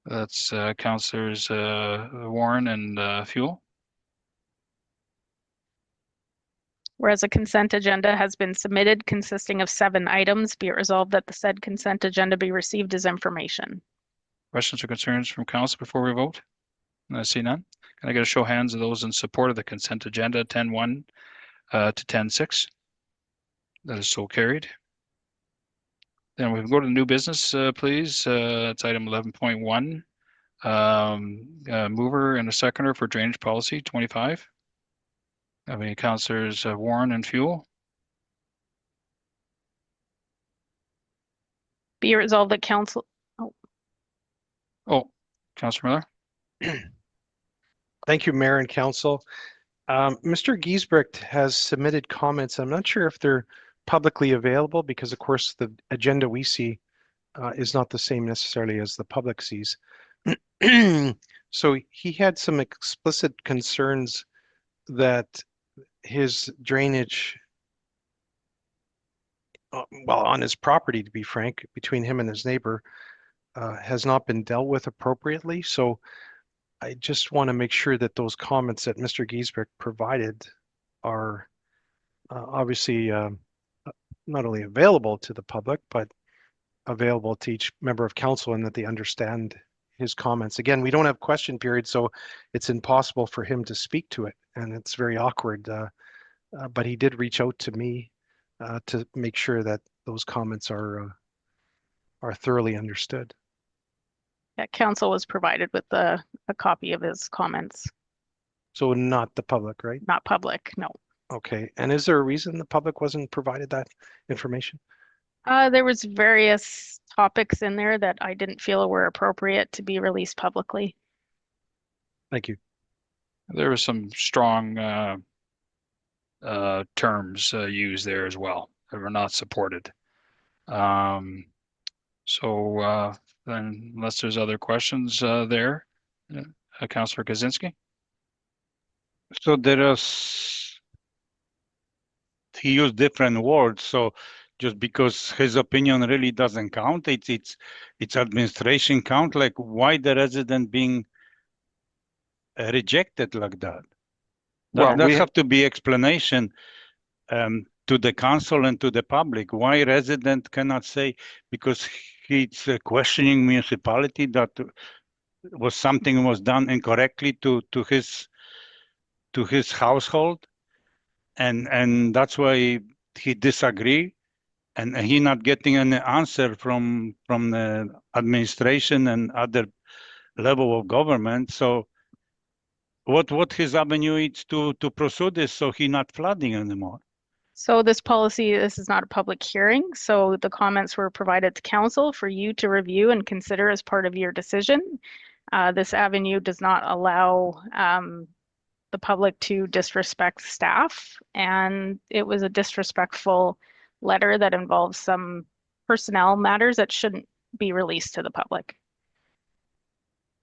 That's Councillors Warren and Fuel. Whereas a consent agenda has been submitted consisting of 7 items, be it resolved that the said consent agenda be received as information. Questions or concerns from council before we vote? I see none. Can I get a show of hands of those in support of the consent agenda 10.1 to 10.6? That is so carried. Then we can go to new business, please. It's item 11.1. Mover and a seconder for drainage policy 25. Have any councillors Warren and Fuel? Be it resolved that council. Oh, Councillor Miller. Thank you, Mayor and Council. Mr. Giesbrecht has submitted comments. I'm not sure if they're publicly available because, of course, the agenda we see is not the same necessarily as the public sees. So he had some explicit concerns that his drainage, well, on his property, to be frank, between him and his neighbor, has not been dealt with appropriately. So I just want to make sure that those comments that Mr. Giesbrecht provided are obviously not only available to the public, but available to each member of council, and that they understand his comments. Again, we don't have question period, so it's impossible for him to speak to it, and it's very awkward. But he did reach out to me to make sure that those comments are thoroughly understood. Yeah, council was provided with a copy of his comments. So not the public, right? Not public, no. Okay. And is there a reason the public wasn't provided that information? There was various topics in there that I didn't feel were appropriate to be released publicly. Thank you. There were some strong terms used there as well that were not supported. So then, unless there's other questions there, Councillor Kuczynski. So he used different words. So just because his opinion really doesn't count, it's administration count. Like, why the resident being rejected like that? Well, That have to be explanation to the council and to the public. Why resident cannot say, because he's questioning municipality that was something was done incorrectly to his household, and that's why he disagree, and he not getting any answer from the administration and other level of government. So what his avenue is to pursue this, so he not flooding anymore. So this is not a public hearing, so the comments were provided to council for you to review and consider as part of your decision. This avenue does not allow the public to disrespect staff, and it was a disrespectful letter that involves some personnel matters that shouldn't be released to the public.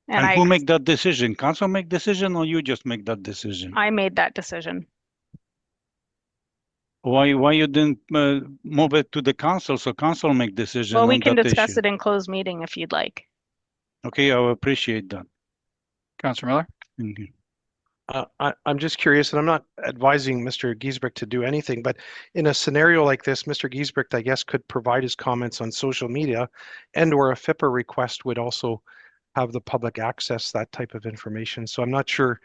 And who make that decision? Council make decision, or you just make that decision? I made that decision. Why you didn't move it to the council so council make decision? Well, we on can that discuss issue? it in closed meeting if you'd like. Okay, I will appreciate that. Councillor Miller. Thank you. I'm just curious, and I'm not advising Mr. Giesbrecht to do anything, but in a scenario like this, Mr. Giesbrecht, I guess, could provide his comments on social media, and or a FIPA request would also have the public access that type of information. So I'm not sure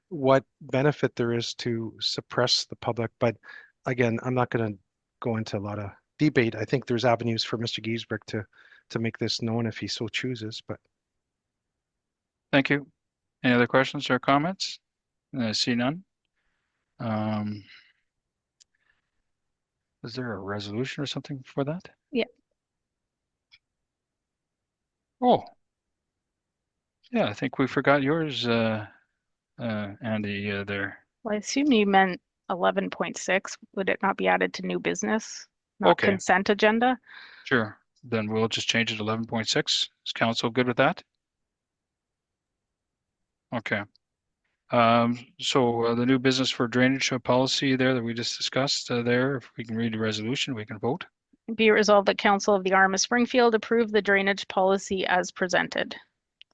what benefit there is to suppress the public, but again, I'm not going to go into a lot of debate. I think there's avenues for Mr. Giesbrecht to make this known if he so chooses. But Thank you. Any other questions or comments? I see none. Is there a resolution or something for that? Yeah. Oh. Yeah, I think we forgot yours, Andy, there. Well, I assume you meant 11.6. Would it not be added to new business? Not Okay. consent agenda? Sure. Then we'll just change it to 11.6. Is council good with that? Okay. So the new business for drainage policy there that we just discussed there, if we can read the resolution, we can vote. Be it resolved that Council of the RM of Springfield approve the drainage policy as presented.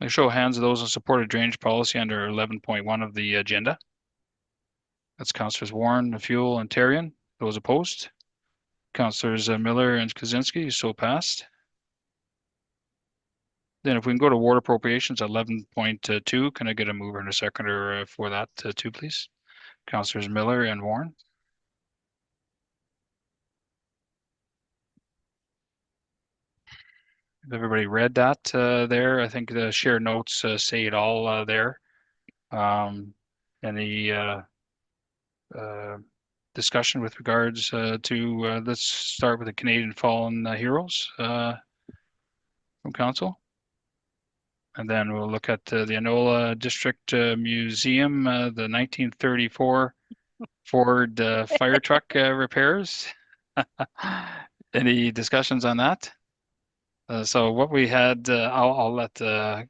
I show of hands of those in support of drainage policy under 11.1 of the agenda. That's Councillors Warren, Fuel, and Therrien. Those opposed? Councillors Miller and Kuczynski, so passed. Then if we can go to ward appropriations 11.2, can I get a mover and a seconder for that too, please? Councillors Miller and Warren. Have everybody read that there? I think the shared notes say it all there. Any discussion with regards to, let's start with the Canadian Fallen Heroes from council. And then we'll look at the Enola District Museum, the 1934 Ford fire truck repairs. Any discussions on that? So what we had, I'll let our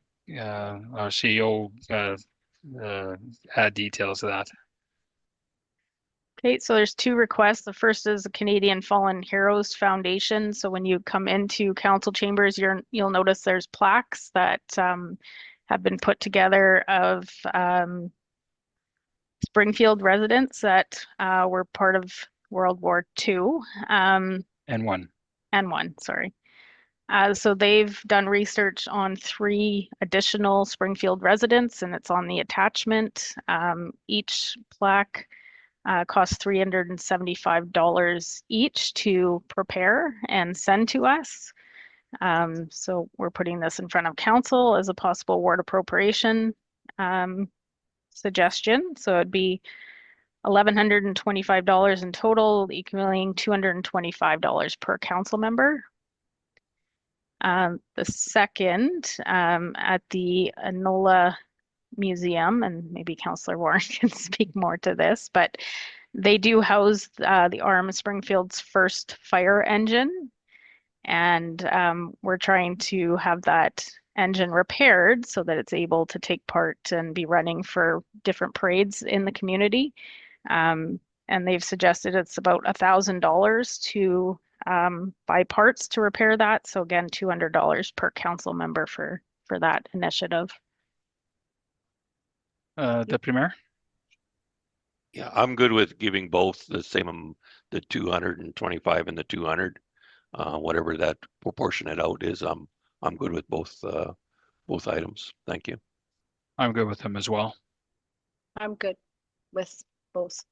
CEO add details to that. Okay, so there's two requests. The first is the Canadian Fallen Heroes Foundation. So when you come into council chambers, you'll notice there's plaques that have been put together of Springfield residents that were part of World War II. And one, sorry. So they've done research on 3 additional Springfield residents, and it's on the attachment. Each plaque costs $375 each to prepare and send to us. So we're putting this in front of council as a possible ward appropriation suggestion. So it'd be $1,125 in total, equaling $225 per council member. The second, at the Enola Museum, and maybe Councillor Warren can speak more to this, but they do house the RM of Springfield's first fire engine. And we're trying to have that engine repaired so that it's able to take part and be running for different parades in the community. And they've suggested it's about $1,000 to buy parts to repair that. So again, $200 per council member for that initiative. Deputy Mayor? Yeah, I'm good with giving both the same, the 225 and the 200, whatever that proportionate out is. I'm good with both items. Thank you. I'm good with them as well. I'm good with both.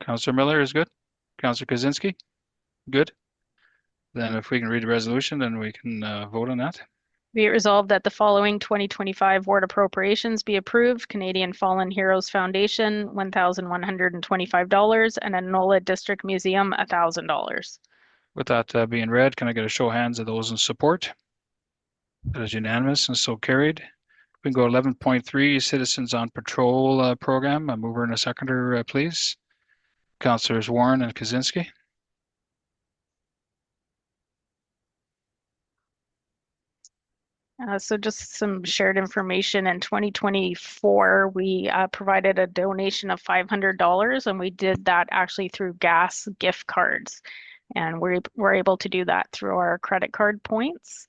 Councillor Miller is good. Councillor Kuczynski, good. Then if we can read the resolution, then we can vote on that. Be it resolved that the following 2025 ward appropriations be approved. Canadian Fallen Heroes Foundation, $1,125, and Enola District Museum, $1,000. With that being read, can I get a show of hands of those in support? That is unanimous and so carried. We can go 11.3, Citizens on Patrol program. A mover and a seconder, please. Councillors Warren and Kuczynski. So just some shared information. In 2024, we provided a donation of $500, and we did that actually through gas gift cards. And we're able to do that through our credit card points.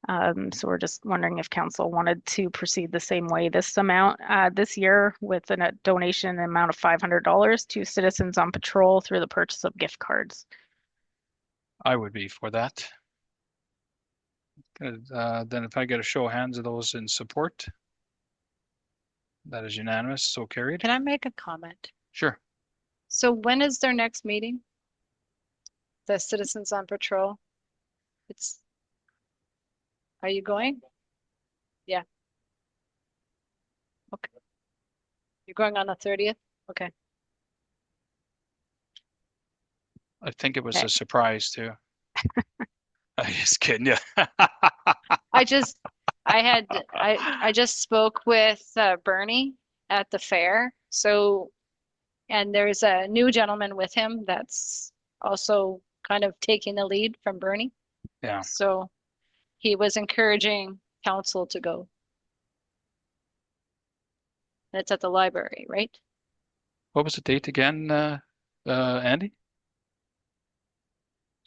So we're just wondering if council wanted to proceed the same way this year with a donation in the amount of $500 to Citizens on Patrol through the purchase of gift cards. I would be for that. Good. Then if I get a show of hands of those in support. That is unanimous, so carried. Can I make a comment? Sure. So when is their next meeting? The Citizens on Patrol? Are you going? Yeah. Okay. You're going on the 30th? Okay. I think it was Okay. a surprise too. I'm just kidding you. I just spoke with Bernie at the fair. So, and there's a new gentleman with him that's also kind of taking the lead from Bernie. Yeah. So he was encouraging council to go. and it's at the library, right? What was the date again, Andy?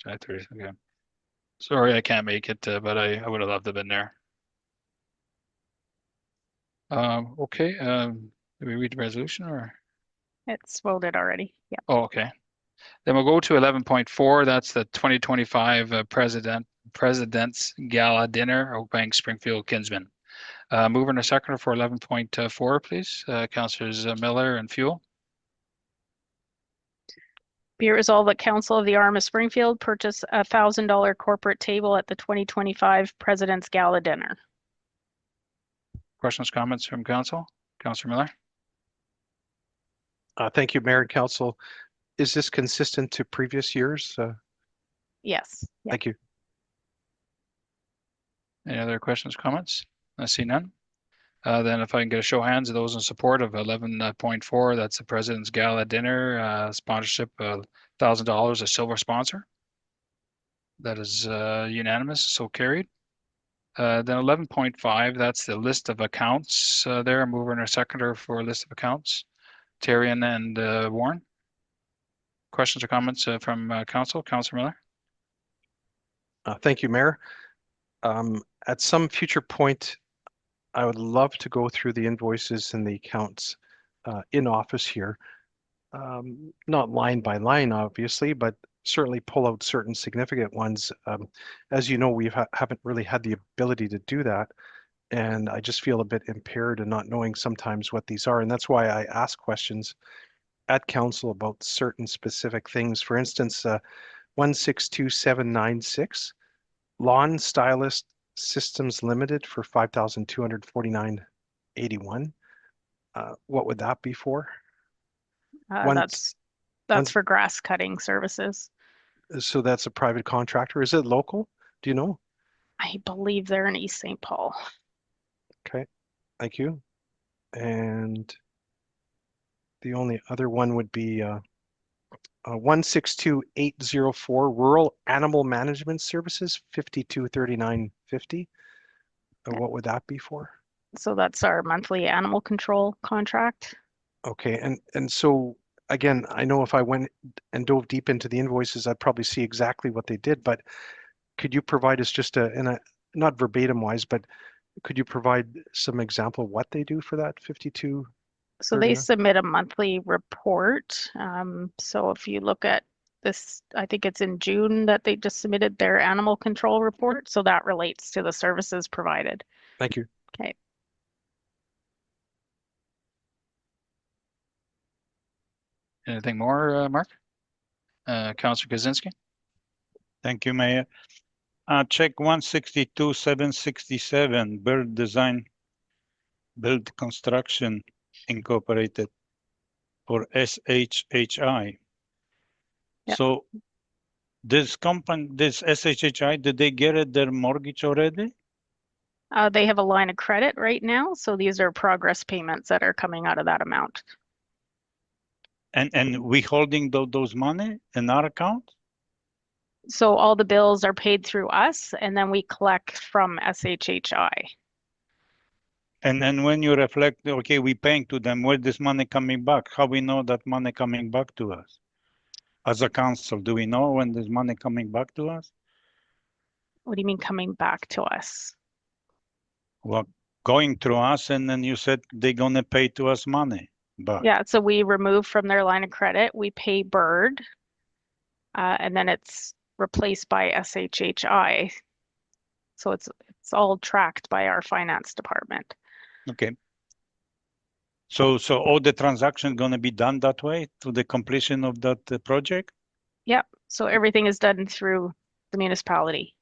July 30th, okay. Sorry, I can't make it, but I would have loved to have been there. Okay, did we read the resolution or? It's voted already. Yeah. Oh, okay. Then we'll go to 11.4. That's the 2025 President's Gala Dinner, Oakbank-Springfield, Kinsmen. Mover and a seconder for 11.4, please. Councillors Miller and Fuel. Be it resolved that Council of the RM of Springfield purchase a $1,000 corporate table at the 2025 President's Gala Dinner. Questions, comments from council? Councillor Miller. Thank you, Mayor and Council. Is this consistent to previous years? Yes. Yeah. Thank you. Any other questions, comments? I see none. Then if I can get a show of hands of those in support of 11.4, that's the President's Gala Dinner, sponsorship, $1,000, a silver sponsor. That is unanimous, so carried. Then 11.5, that's the list of accounts there. Mover and a seconder for a list of accounts. Therrien and Warren. Questions or comments from council? Councillor Miller. Thank you, Mayor. At some future point, I would love to go through the invoices and the accounts in office here. Not line by line, obviously, but certainly pull out certain significant ones. As you know, we haven't really had the ability to do that. And I just feel a bit impaired in not knowing sometimes what these are. And that's why I ask questions at council about certain specific things. For instance, 162796, Lawn Stylist Systems Limited for $5,249.81. What would that be for? That's for grass cutting services. So that's a private contractor. Is it local? Do you know? I believe they're in East St. Paul. Okay, thank you. And the only other one would be 162804, Rural Animal Management Services, $5239.50. What would that be for? So that's our monthly animal control contract. Okay, and so again, I know if I went and dove deep into the invoices, I'd probably see exactly what they did, but could you provide us just not verbatim wise, but could you provide some example of what they do for that 52? So they submit a monthly report. So if you look at this, I think it's in June that they just submitted their animal control report. So that relates to the services provided. Thank you. Okay. Anything more, Mark? Councillor Kuczynski. Thank you, Mayor. Check 162767, Build Design, Build Construction Incorporated for SHHI. Yep. So this company, this SHHI, did they get their mortgage already? They have a line of credit right now. So these are progress payments that are coming out of that amount. And we holding those money in our account? So all the bills are paid through us and then we collect from SHHI. And then when you reflect, okay, we paying to them, where this money coming back? How we know that money coming back to us? As a council, do we know when this money coming back to us? What do you mean coming back to us? Well, going through us, and then you said they're gonna pay to us money back. Yeah, so we remove from their line of credit, we pay Bird, and then it's replaced by SHHI. So it's all tracked by our finance department. Okay. So all the transactions gonna be done that way to the completion of that project? Yep, so everything is done through the municipality.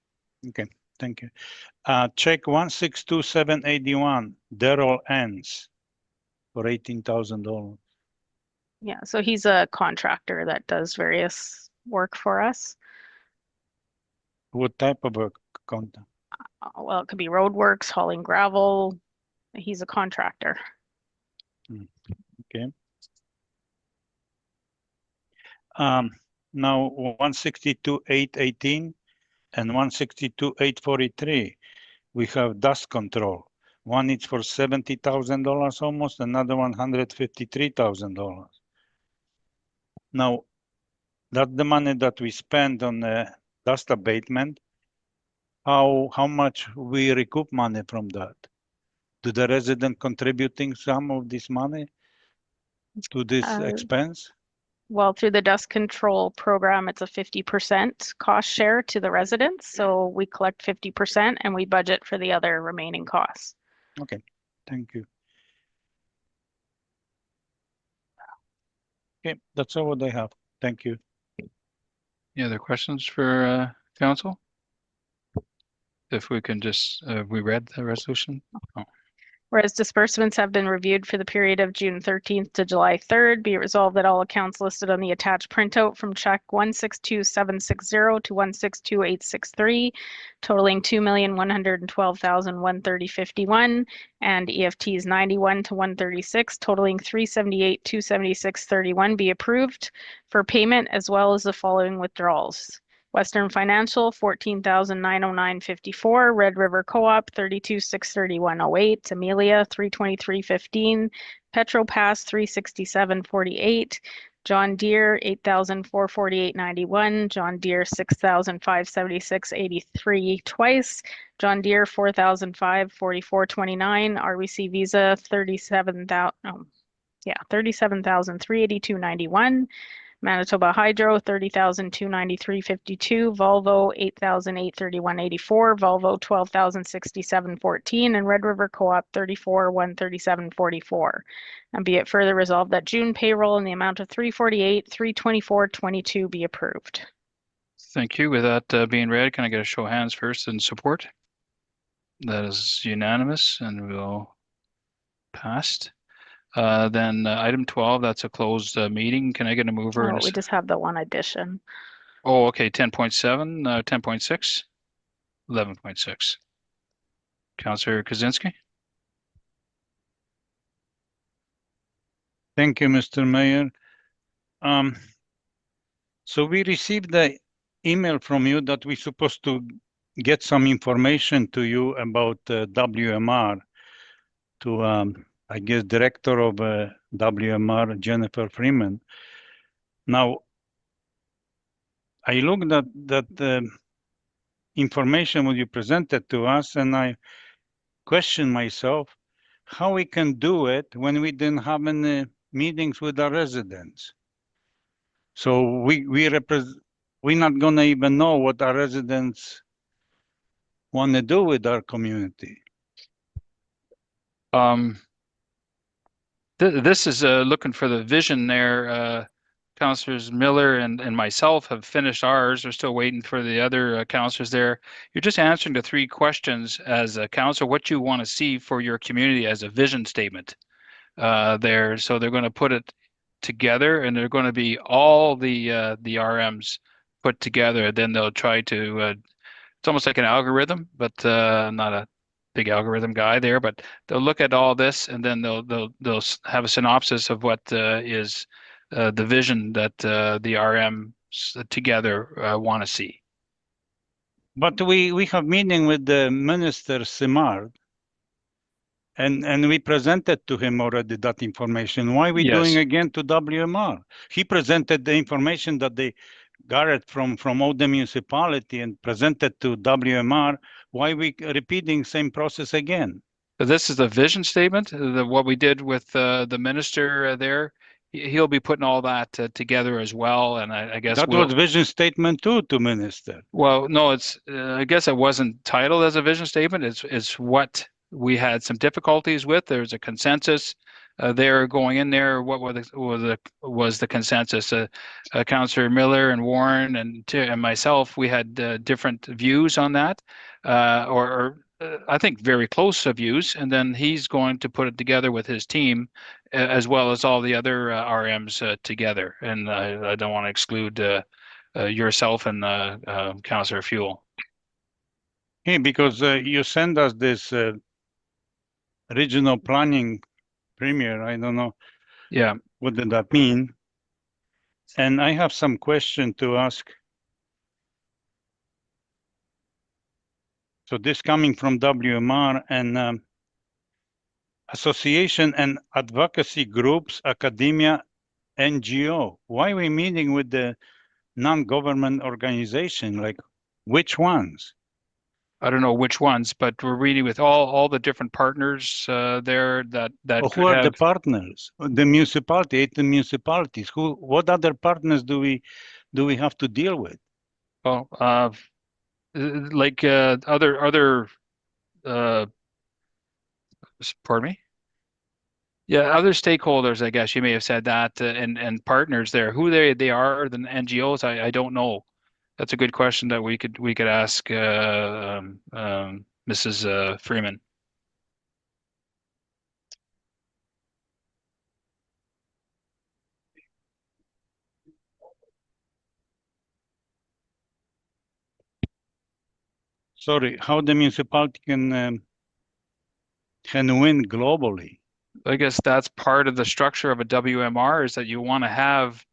Okay, thank you. Check 162781, Daryl Ends for $18,000. Yeah, so he's a contractor that does various work for us. What type of a contract? Well, it could be roadworks, hauling gravel. He's a contractor. Okay. Now 162818 and 162843, we have dust control One is for $70,000 almost, another one $153,000. Now, that's the money that we spend on dust abatement. How much we recoup money from that? Do the resident contributing some of this money to this expense? Well, through the dust control program, it's a 50% cost share to the residents. So we collect 50% and we budget for the other remaining costs. Okay, thank you. Okay, that's all what I have. Thank you. Any other questions for council? If we can just, we read the resolution? Oh. Whereas disbursements have been reviewed for the period of June 13th to July 3rd, be it resolved that all accounts listed on the attached printout from check 162760 to 162863, totaling $2,112,130.51, and EFTs 91 to 136, totaling $378,276.31 be approved for payment, as well as the following withdrawals. Western Financial, $14,909.54. Red River Co-op, $32,631.08. Amelia, $323.15. Petro Pass, $367.48. John Deere, $8,448.91. John Deere, $6,576.83 twice. John Deere, $4,544.29. RBC Visa, $37,382.91. Manitoba Hydro, $30,293.52, Volvo, $8,831.84, Volvo, $12,067.14, and Red River Co-op, $34,137.44. And be it further resolved that June payroll in the amount of $348,324.22 be approved. Thank you. With that being read, can I get a show of hands first in support? That is unanimous and will passed. Then item 12, that's a closed meeting. Can I get a mover? Oh, we just have the one addition. Oh, okay, 10.7, 10.6, 11.6. Councillor Kuczynski? Thank you, Mr. Mayor. So we received the email from you that we're supposed to get some information to you about WMR to I guess, director of WMR, Jennifer Freeman. Now, I looked at that information when you presented to us, and I questioned myself how we can do it when we didn't have any meetings with our residents. So we're not gonna even know what our residents want to do with our community. This is looking for the vision there. Councillors Miller and myself have finished ours. We're still waiting for the other councillors there. You're just answering the 3 questions as a council, what you want to see for your community as a vision statement there. So they're going to put it together, and they're going to be all the RMs put together. Then they'll try to, it's almost like an algorithm, but not a big algorithm guy there, but they'll look at all this, and then they'll have a synopsis of what is the vision that the RMs together want to see. But we have meeting with the Minister Simard, and we presented to him already that information. Why are we doing again to WMR? He presented the information that they got it from all the municipality and presented to WMR. Why are we repeating same process again? So this is the vision statement, what we did with the minister there. He'll be putting all that together as well, and I guess that was vision statement too to minister. Well, no, it's I guess it wasn't titled as a vision statement. It's what we had some difficulties with. There's a consensus there going in there. What was the consensus? Councillor Miller and Warren and myself, we had different views on that, or I think very close views, and then he's going to put it together with his team, as well as all the other RMs together. And I don't want to exclude yourself and Councillor Fuel. Yeah, because you send us this regional planning premier. I don't know. Yeah. What did that mean? And I have some question to ask. So this coming from WMR, and association and advocacy groups, academia, NGO. Why are we meeting with the non-government organization? Like, which ones? I don't know which ones, but we're reading with all the different partners there that Who could are the have. partners? The municipality, 18 municipalities. What other partners do we have to deal with? Well, like other pardon me. Yeah, other stakeholders, I guess you may have said that, and partners there. Who they are, the NGOs, I don't know. That's a good question that we could ask Mrs. Freeman. Sorry, how the municipality can win globally? I guess that's part of the structure of a WMR, is that you want to have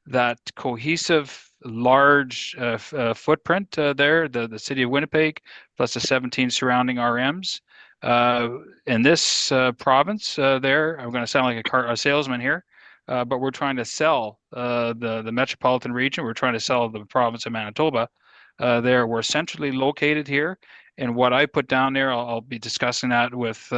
that cohesive, large footprint there, the city of Winnipeg, plus the 17 surrounding RMs. In this province there, I'm going to sound like a salesman here, but we're trying to sell the metropolitan region. We're trying to sell the province of Manitoba. There, we're centrally located here. And what I put down there, I'll be discussing that with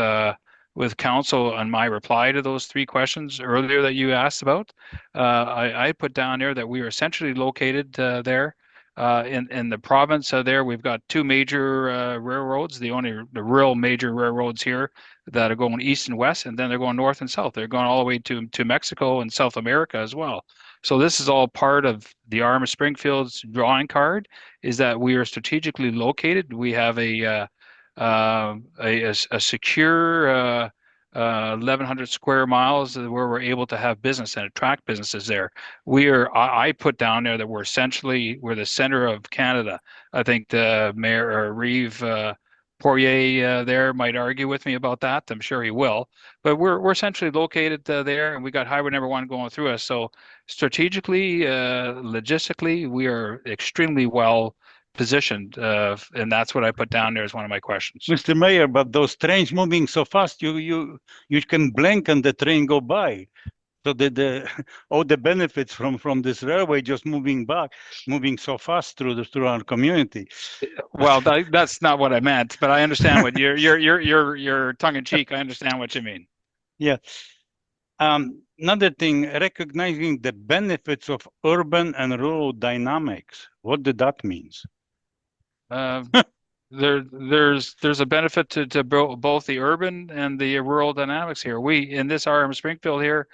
council on my reply to those three questions earlier that you asked about. I put down there that we are centrally located there in the province. There, we've got two major railroads, the real major railroads here that are going east and west, and then they're going north and south. They're going all the way to Mexico and South America as well. So this is all part of the RM of Springfield's drawing card, is that we are strategically located. We have a secure 1,100 square miles where we're able to have business and attract businesses there. I put down there that we're the center of Canada. I think the Mayor Reeve Poirier there might argue with me about that. I'm sure he will. But we're centrally located there, and we got highway number 1 going through us. So strategically, logistically, we are extremely well positioned, and that's what I put down there as one of my questions. Mr. Mayor, but those trains moving so fast, you can blink and the train go by. So all the benefits from this railway just moving so fast through our community. Well, that's not what I meant, but I understand what you're tongue in cheek. I understand what you mean. Yeah. Another thing, recognizing the benefits of urban and rural dynamics. What did that mean? There's a benefit to both the urban and the rural dynamics here. We in this RM Springfield here,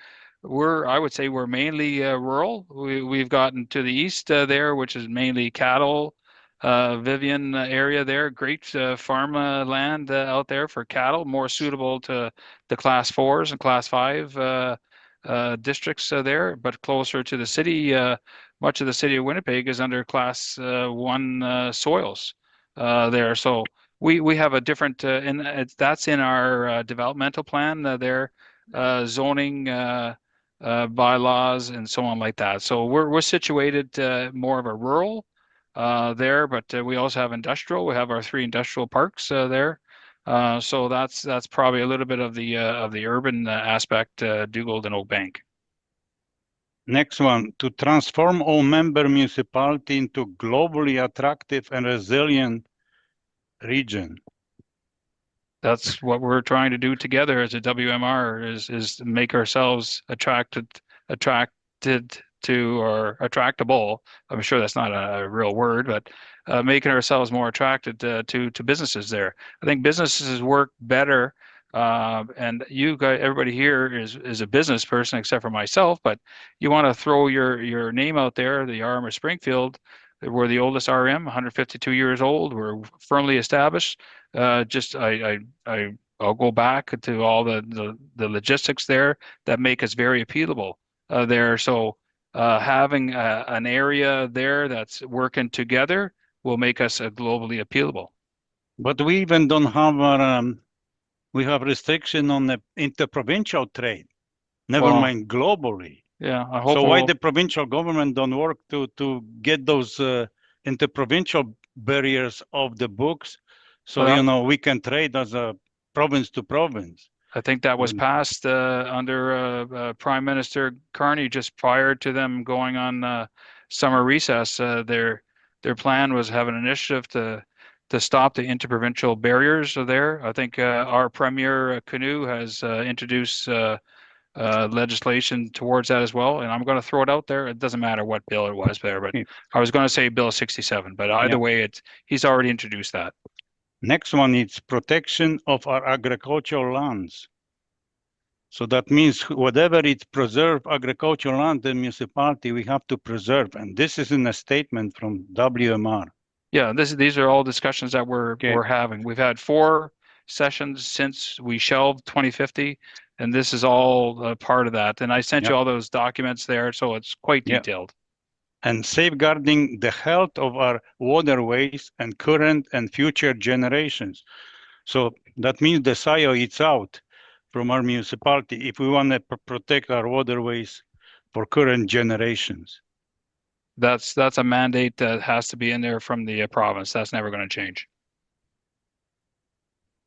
I would say we're mainly rural. We've gotten to the east there, which is mainly cattle, Vivian area there. Great farm land out there for cattle, more suitable to the class 4s and class 5 districts there, but closer to the city. Much of the city of Winnipeg is under class 1 soils there. So we have a different, and that's in our developmental plan there, zoning bylaws and so on like that. So we're situated more of a rural there, but we also have industrial. We have our 3 industrial parks there. So that's probably a little bit of the urban aspect, Dugald and Oakbank. Next one, to transform all member municipality into globally attractive and resilient region. That's what we're trying to do together as a WMR, is to make ourselves attracted to, or attractable. I'm sure that's not a real word, but making ourselves more attracted to businesses there. I think businesses work better. And you guys, everybody here is a business person except for myself, but you want to throw your name out there, the RM of Springfield. We're the oldest RM, 152 years old. We're firmly established. I'll go back to all the logistics there that make us very appealable there. So having an area there that's working together will make us globally appealable. But we even don't have we have restriction on the interprovincial trade. Never mind globally. Yeah. So why the provincial government don't work to get those interprovincial barriers off the books? So we can trade as a province to province. I think that was passed under Prime Minister Carney just prior to them going on summer recess. Their plan was have an initiative to stop the interprovincial barriers there. I think our Premier Kinew has introduced legislation towards that as well. And I'm going to throw it out there. It doesn't matter what bill it was there, but I was going to say Bill 67. But either way, he's already introduced that. Next one is protection of our agricultural lands. So that means whatever it's preserved agricultural land in municipality, we have to preserve. And this is in a statement from WMR. Yeah, these are all discussions that we're having. We've had 4 sessions since we shelved 2050, and this is all part of that. And I sent you all those documents there, so it's quite detailed. And safeguarding the health of our waterways and current and future generations. So that means the Sio is out from our municipality if we want to protect our waterways for current generations. That's a mandate that has to be in there from the province. That's never going to change.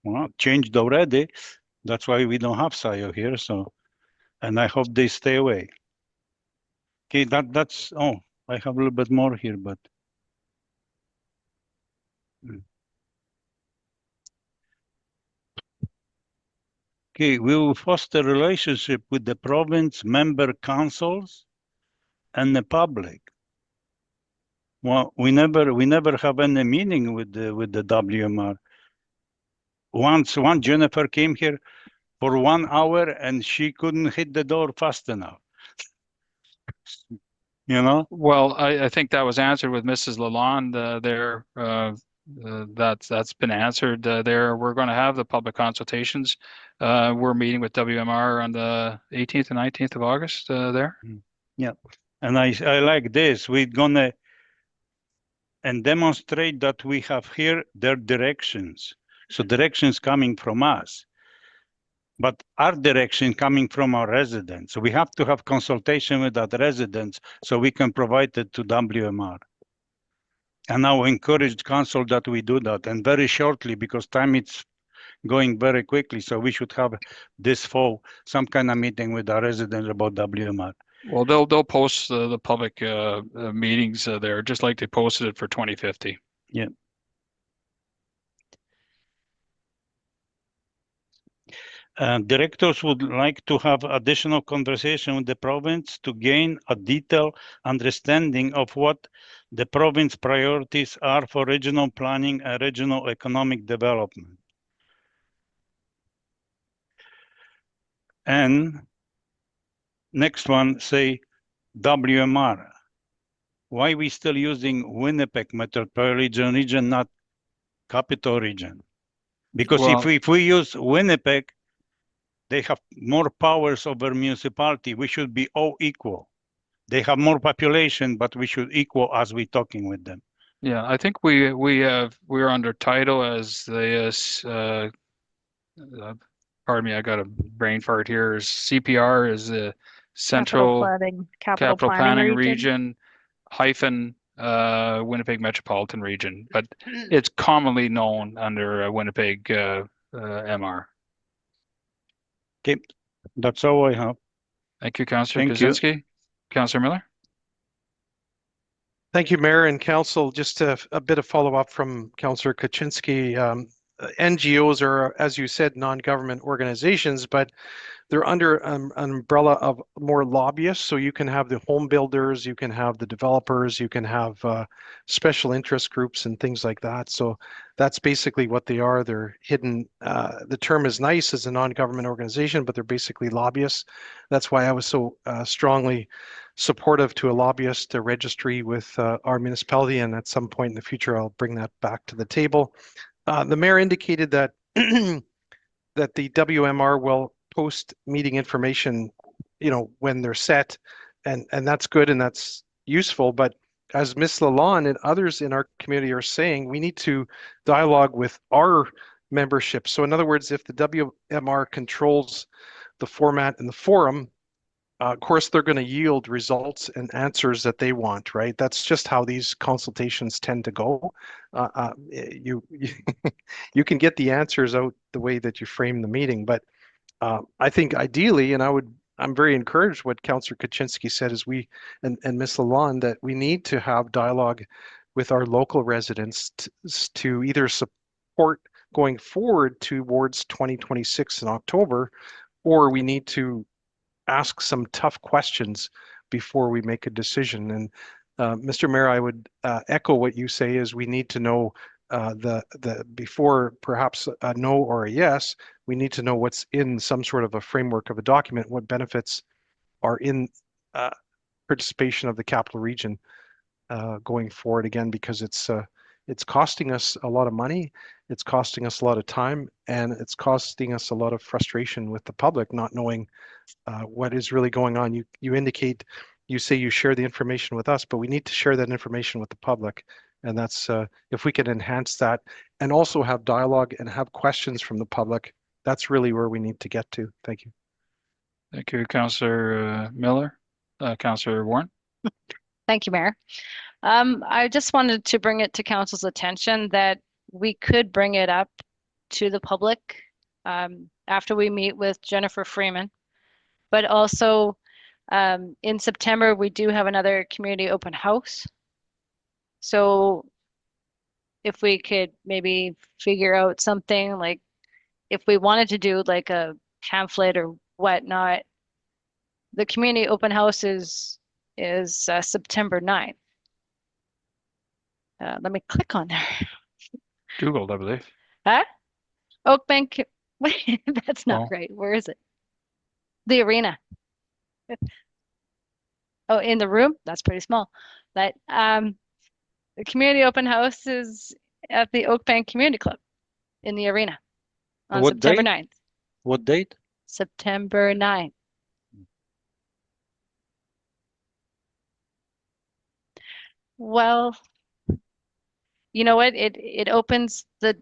Well, changed already. That's why we don't have Sio here. So, and I hope they stay away. Okay, that's I have a little bit more here, but okay, we will foster relationship with the province member councils and the public. Well, we never have any meeting with the WMR. Once Jennifer came here for 1 hour and she couldn't hit the door fast enough. You know? Well, I think that was answered with Mrs. Lalonde there. That's been answered there. We're going to have the public consultations. We're meeting with WMR on the 18th and 19th of August there. Yeah, and I like this. We're gonna and demonstrate that we have here their directions. So directions coming from us, but our direction coming from our residents. So we have to have consultation with that residents so we can provide it to WMR. And I will encourage council that we do that, and very shortly, because time it's going very quickly. So we should have this fall some kind of meeting with our residents about WMR. Well, they'll post the public meetings there, just like they posted it for 2050. Yeah. Directors would like to have additional conversation with the province to gain a detailed understanding of what the province priorities are for regional planning and regional economic development. And next one, say WMR. Why we still using Winnipeg Metropolitan Region, not Capital Region? Because if we use Winnipeg, they have more powers over municipality. We should be all equal. They have more population, but we should equal as we talking with them. Yeah, I think we're under title as the pardon me, I got a brain fart here. CPR is the Central Capital Planning Region hyphen Winnipeg Metropolitan Region, but it's commonly known under Winnipeg MR. Okay, that's all I have. Thank you, Councillor Kuczynski. Councillor Miller. Thank you, Mayor and Council. Just a bit of follow-up from Councillor Kuczynski. NGOs are, as you said, non-government organizations, but they're under an umbrella of more lobbyists. So you can have the home builders, you can have the developers, you can have special interest groups and things like that. So that's basically what they are. They're hidden. The term is nice as a non-government organization, but they're basically lobbyists. That's why I was so strongly supportive to a lobbyist registry with our municipality. And at some point in the future, I'll bring that back to the table. The mayor indicated that that the WMR will post meeting information, when they're set, and that's good and that's useful. But as Ms. Lalonde and others in our community are saying, we need to dialogue with our membership. So in other words, if the WMR controls the format and the forum, of course, they're going to yield results and answers that they want, right? That's just how these consultations tend to go. You can get the answers out the way that you frame the meeting, but I think ideally, and I'm very encouraged what Councillor Kuczynski said is and Ms. Lalonde, that we need to have dialogue with our local residents to either support going forward towards 2026 in October, or we need to ask some tough questions before we make a decision. And Mr. Mayor, I would echo what you say is we need to know before perhaps a no or a yes, we need to know what's in some sort of a framework of a document, what benefits are in participation of the capital region going forward, again, because it's costing us a lot of money, it's costing us a lot of time, and it's costing us a lot of frustration with the public not knowing what is really going on. You say you share the information with us, but we need to share that information with the public. And that's if we can enhance that and also have dialogue and have questions from the public, that's really where we need to get to. Thank you. Thank you, Councillor Miller. Councillor Warren. Thank you, Mayor. I just wanted to bring it to council's attention that we could bring it up to the public after we meet with Jennifer Freeman, but also in September, we do have another community open house. So if we could maybe figure out something like if we wanted to do like a pamphlet or whatnot, the community open house is September 9th. Let me click on there. Googled, I believe. Huh? Oakbank. Wait, that's not Oh. right. Where is it? The arena. Oh, in the room? That's pretty small. But the community open house is at the Oakbank Community Club in the arena on What September date? 9th. What date? September 9th. Well, you know what? It opens the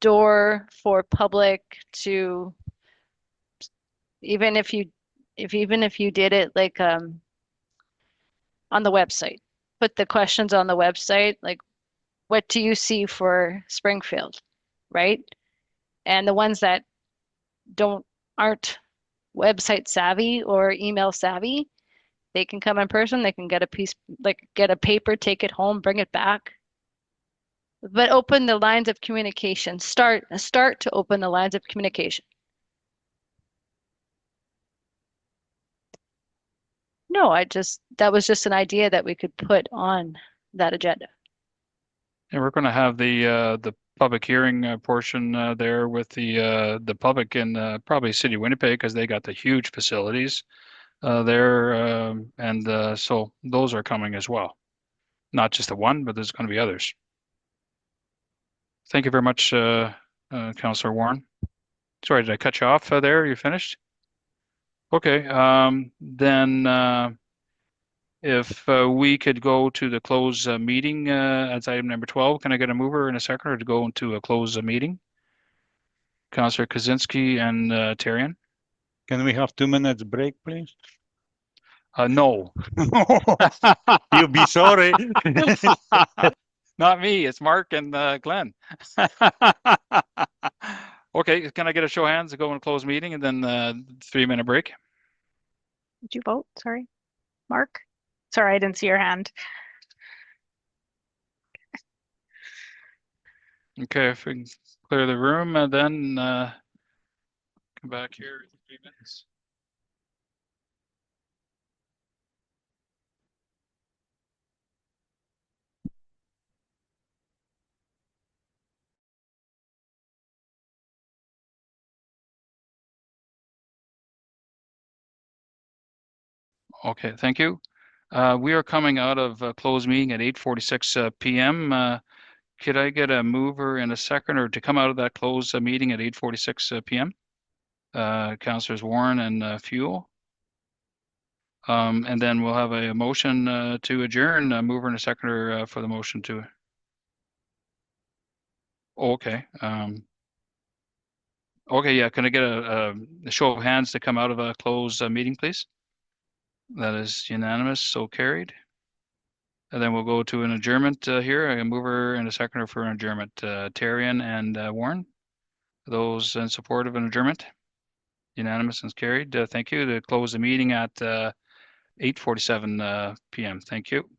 door for public to even if you did it like on the website, put the questions on the website, like what do you see for Springfield, right? And the ones that aren't website savvy or email savvy, they can come in person, they can get get a paper, take it home, bring it back. But open the lines of communication. Start to open the lines of communication. No, that was just an idea that we could put on that agenda. And we're going to have the public hearing portion there with the public in probably City of Winnipeg, because they got the huge facilities there, and so those are coming as well. Not just the one, but there's going to be others. Thank you very much, Councillor Warren. Sorry, did I cut you off there? You finished? Okay, then if we could go to the close meeting as item number 12, can I get a mover and a seconder to go into a close meeting? Councillor Kuczynski and Therrien. Can we have 2 minutes break, please? No. You'll be sorry. Not me, it's Mark and Glenn. Okay, can I get a show of hands to go in close meeting and then 3-minute break? Did you vote? Sorry. Mark? Sorry, I didn't see your hand. Okay, if we can clear the room and then come back here in 3 minutes. Okay, thank you. We are coming out of a closed meeting at 8:46 p.m. Could I get a mover and a seconder to come out of that closed meeting at 8:46 p.m.? Councillors Warren and Fuel. And then we'll have a motion to adjourn, a mover and a seconder for the motion to. Okay. Okay, yeah, can I get a show of hands to come out of a closed meeting, please? That is unanimous, so carried. And then we'll go to an adjournment here, a mover and a seconder for an adjournment. Therrien and Warren, those in support of an adjournment? Unanimous and carried. Thank you. To close the meeting at 8:47 p.m. Thank you.